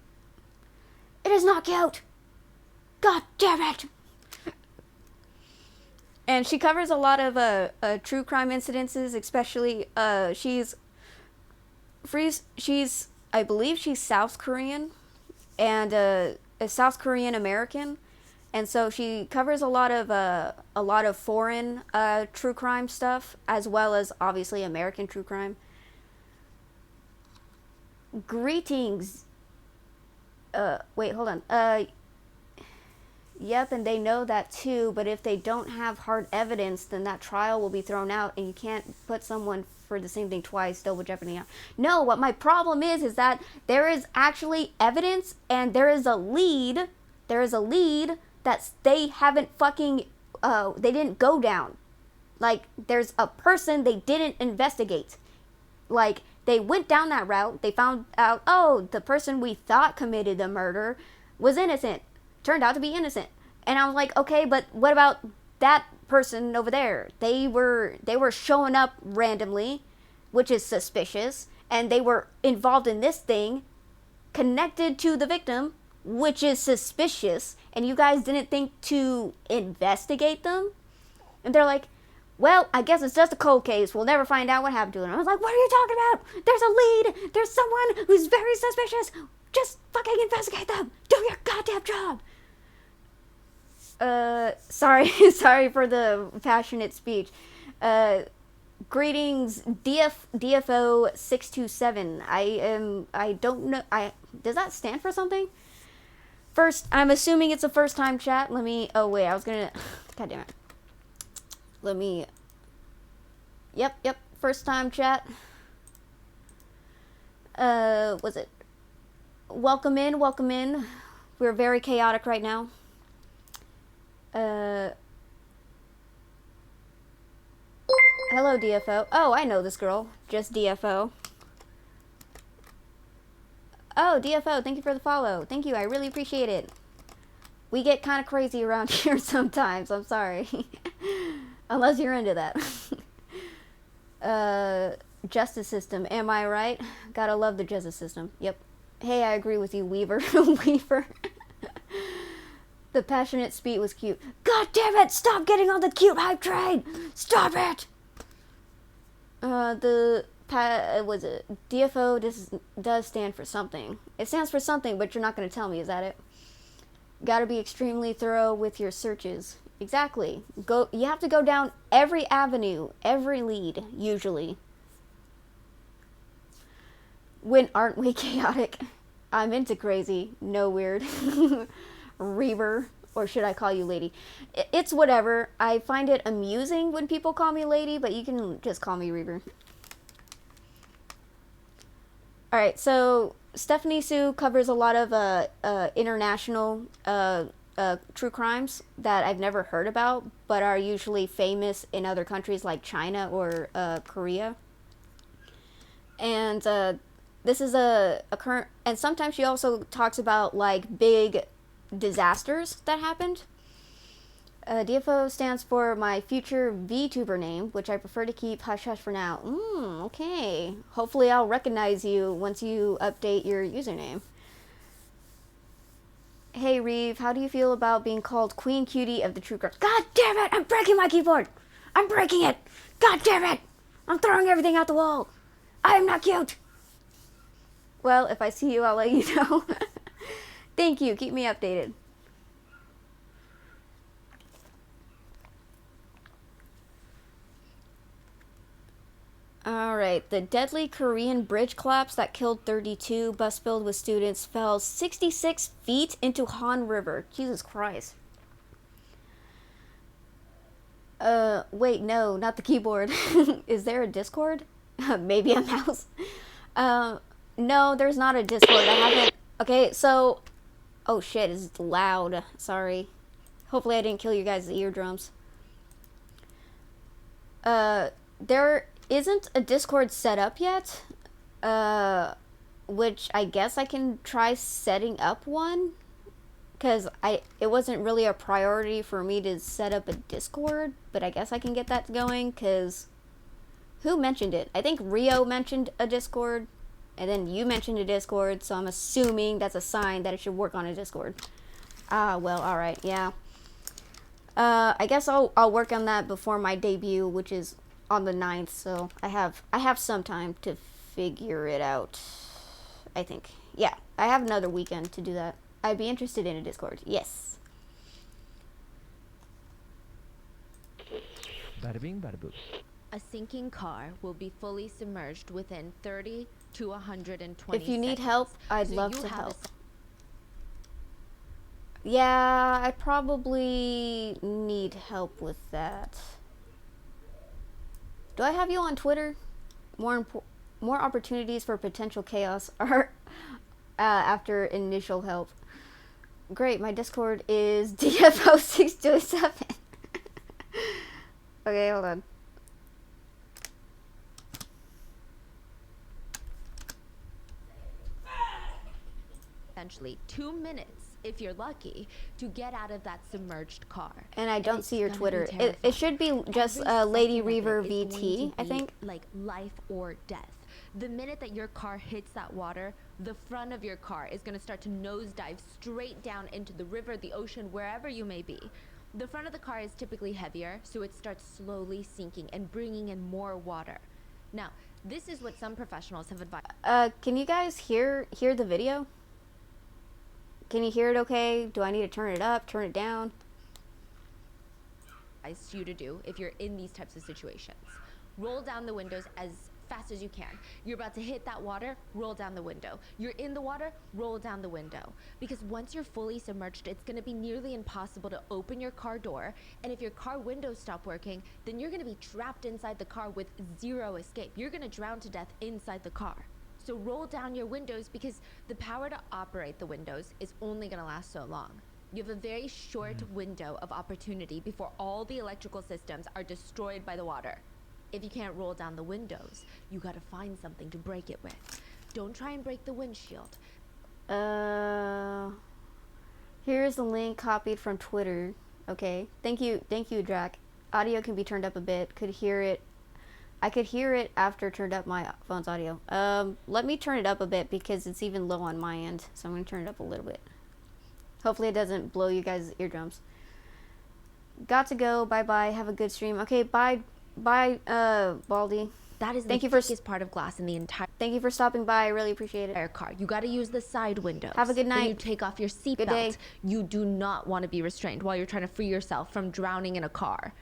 It is not cute! God damn it! And she covers a lot of true crime incidences, especially I believe she's South Korean, and a South Korean American, and so she covers a lot of foreign true crime stuff, as well as obviously American true crime. Greetings. Wait, hold on. Yep, and they know that too, but if they don't have hard evidence, then that trial will be thrown out, and you can't put someone for the same thing twice, double jeopardy. No, what my problem is that there is actually evidence, and there is a lead that they haven't fucking, they didn't go down. Like, there's a person they didn't investigate. Like, they went down that route, they found out, oh, the person we thought committed the murder was innocent. Turned out to be innocent. And I was like, okay, but what about that person over there? They were showing up randomly, which is suspicious, and they were involved in this thing connected to the victim, which is suspicious, and you guys didn't think to investigate them? And they're like, well, I guess it's just a cold case. We'll never find out what happened to them. I was like, what are you talking about? There's a lead. There's someone who's very suspicious. Just fucking investigate them. Do your goddamn job. Sorry for the passionate speech. Greetings, DFO 627. I don't know. Does that stand for something? First, I'm assuming it's a first time chat. Oh wait, I was gonna, god damn it. Yep, first time chat. Was it? Welcome in. We're very chaotic right now. Hello, DFO. Oh, I know this girl. Just DFO. Oh, DFO, thank you for the follow. Thank you, I really appreciate it. We get kind of crazy around here sometimes, I'm sorry. Unless you're into that. Justice system, am I right? Gotta love the justice system. Yep. Hey, I agree with you, Weaver. Weaver. The passionate speech was cute. God damn it! Stop getting on the cute hype train! Stop it! Was it DFO does stand for something. It stands for something, but you're not going to tell me. Is that it? Gotta be extremely thorough with your searches. Exactly. You have to go down every avenue, every lead, usually. When aren't we chaotic? I'm into crazy. No weird. Reaver, or should I call you lady? It's whatever. I find it amusing when people call me lady, but you can just call me Reaver. Alright, so Stephanie Sue covers a lot of international true crimes that I've never heard about, but are usually famous in other countries like China or Korea. And this is a current, and sometimes she also talks about like big disasters that happened. DFO stands for my future VTuber name, which I prefer to keep hush hush for now. Okay. Hopefully I'll recognize you once you update your username. Hey Reeve, how do you feel about being called Queen Cutie of the True Crimes? God damn it! I'm breaking my keyboard! I'm breaking it! God damn it! I'm throwing everything out the wall! I am not cute! Well, if I see you, I'll let you know. Thank you. Keep me updated. Alright, the deadly Korean bridge collapse that killed 32, bus filled with students, fell 66 feet into Han River. Jesus Christ. Wait, no, not the keyboard. Is there a Discord? Maybe a mouse? No, there's not a Discord. I haven't... Okay, so... Oh shit, it's loud. Sorry. Hopefully I didn't kill you guys' eardrums. There isn't a Discord set up yet. Which I guess I can try setting up one. Because it wasn't really a priority for me to set up a Discord. But I guess I can get that going, because... Who mentioned it? I think Rio mentioned a Discord. And then you mentioned a Discord, so I'm assuming that's a sign that it should work on a Discord. Well, alright, yeah. I guess I'll work on that before my debut, which is on the 9th, so I have some time to figure it out. I think. Yeah, I have another weekend to do that. I'd be interested in a Discord, yes. Bada bing, bada boom. A sinking car will be fully submerged within 30 to 120 If you need seconds. help, I'd So love you to have help. Yeah, I probably need help with that. Do I have you on Twitter? More opportunities for potential chaos are after initial help. Great, my Discord is DFO627. Okay, hold on. Essentially 2 minutes, if you're lucky, to get out of that submerged car. And I don't see your It's gonna Twitter. be It terrifying. should be just Every Lady second of Reaver it is going VT, to I be think. like life or death. The minute that your car hits that water, the front of your car is going to start to nosedive straight down into the river, the ocean, wherever you may be. The front of the car is typically heavier, so it starts slowly sinking and bringing in more water. Now, this is what some professionals have advised. Can you guys hear the video? Can you hear it okay? Do I need to turn it up, turn it down? You to do if you're in these types of situations. Roll down the windows as fast as you can. You're about to hit that water, roll down the window. You're in the water, roll down the window. Because once you're fully submerged, it's going to be nearly impossible to open your car door. And if your car windows stop working, then you're going to be trapped inside the car with zero escape. You're going to drown to death inside the car. So roll down your windows, because the power to operate the windows is only going to last so long. You have a very short window of opportunity before all the electrical systems are destroyed by the water. If you can't roll down the windows, you gotta find something to break it with. Don't try and break the windshield. Here's the link copied from Twitter. Okay, thank you, Drac. Audio can be turned up a bit. I could hear it after turned up my phone's audio. Let me turn it up a bit because it's even low on my end. So I'm gonna turn it up a little bit. Hopefully it doesn't blow you guys' eardrums. Got to go. Bye-bye. Have a good stream. Okay, bye, Baldy. That is the thickest part of glass in the entire Thank you for stopping by. I really appreciate it. car. You got to use the side windows. Have a good night. Then you take off your Good day. seatbelt. You do not want to be restrained while you're trying to free yourself from drowning in a car.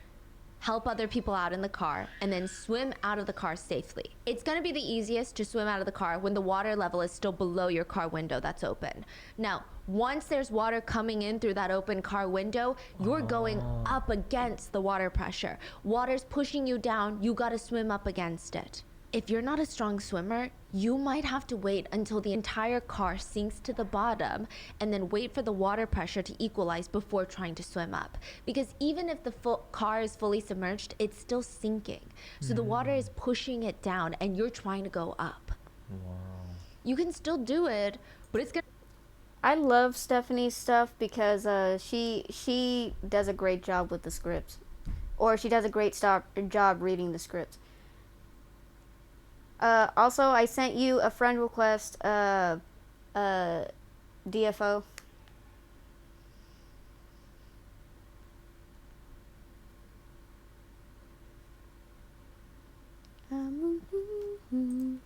Help other people out in the car, and then swim out of the car safely. It's going to be the easiest to swim out of the car when the water level is still below your car window that's open. Now, once there's water coming in through that open car window, you're going up against the water pressure. Water's pushing you down, you got to swim up against it. If you're not a strong swimmer, you might have to wait until the entire car sinks to the bottom and then wait for the water pressure to equalize before trying to swim up. Because even if the car is fully submerged, it's still sinking. So the water is pushing it down and you're trying to go up. Wow. You can still do it, but it's gonna... I love Stephanie's stuff because she does a great job with the scripts. Or she does a great job reading the scripts. Also, I sent you a friend request, DFO. It's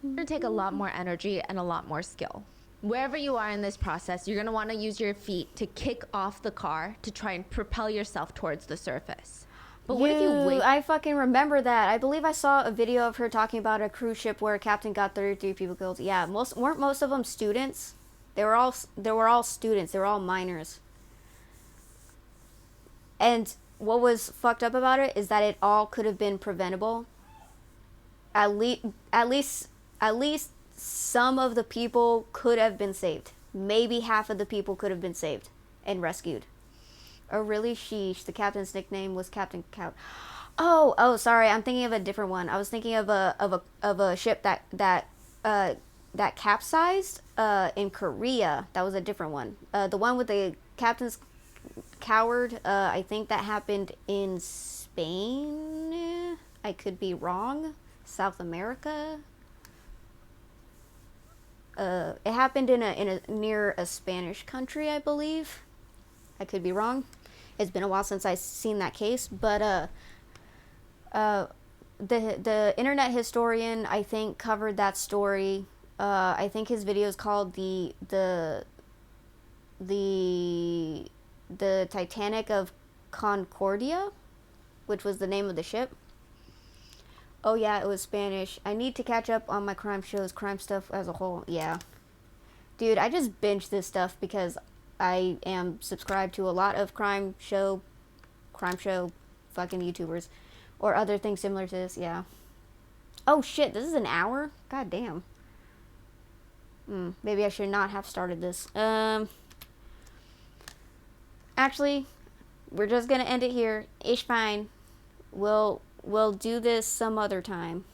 gonna take a lot more energy and a lot more skill. Wherever you are in this process, you're gonna wanna use your feet to kick off the car to try and propel yourself towards the surface. But what if you wait? I fucking remember that. I believe I saw a video of her talking about a cruise ship where a captain got 33 people killed. Yeah, weren't most of them students? They were all students. They were all minors. And what was fucked up about it is that it all could have been preventable. At least some of the people could have been saved. Maybe half of the people could have been saved and rescued. Oh, really? Sheesh. The captain's nickname was Captain Cow. Oh, sorry. I'm thinking of a different one. I was thinking of a ship that capsized in Korea. That was a different one. The one with the captain's coward. I think that happened in Spain. I could be wrong. South America. It happened in a near a Spanish country, I believe. I could be wrong. It's been a while since I've seen that case, but the internet historian, I think, covered that story. I think his video is called the Titanic of Concordia, which was the name of the ship. Oh yeah, it was Spanish. I need to catch up on my crime shows, crime stuff as a whole. Yeah, dude, I just binged this stuff because I am subscribed to a lot of crime show fucking YouTubers or other things similar to this. Yeah. Oh shit, this is an hour? God damn. Maybe I should not have started this. Actually, we're just gonna end it here. Ish fine. We'll do this some other time.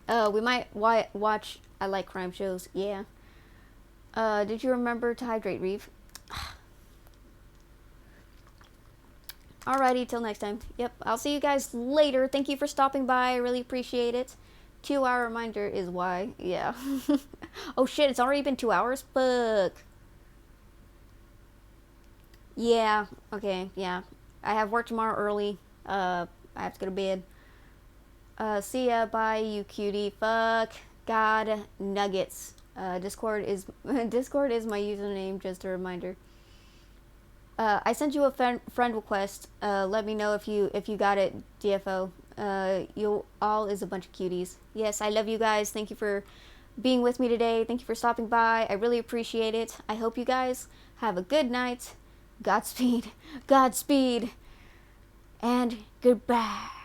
We might watch I like crime shows. Yeah. Did you remember to hydrate, Reeve? Alrighty, till next time. Yep, I'll see you guys later. Thank you for stopping by. I really appreciate it. 2-hour reminder is why. Yeah. Oh shit, it's already been 2 hours? Fuck. Yeah, okay, yeah. I have work tomorrow early. I have to go to bed. See ya, bye, you cutie. Fuck. God nuggets. Discord is my username, just a reminder. I sent you a friend request. Let me know if you got it, DFO. You all is a bunch of cuties. Yes, I love you guys. Thank you for being with me today. Thank you for stopping by. I really appreciate it. I hope you guys have a good night. Godspeed, and goodbye.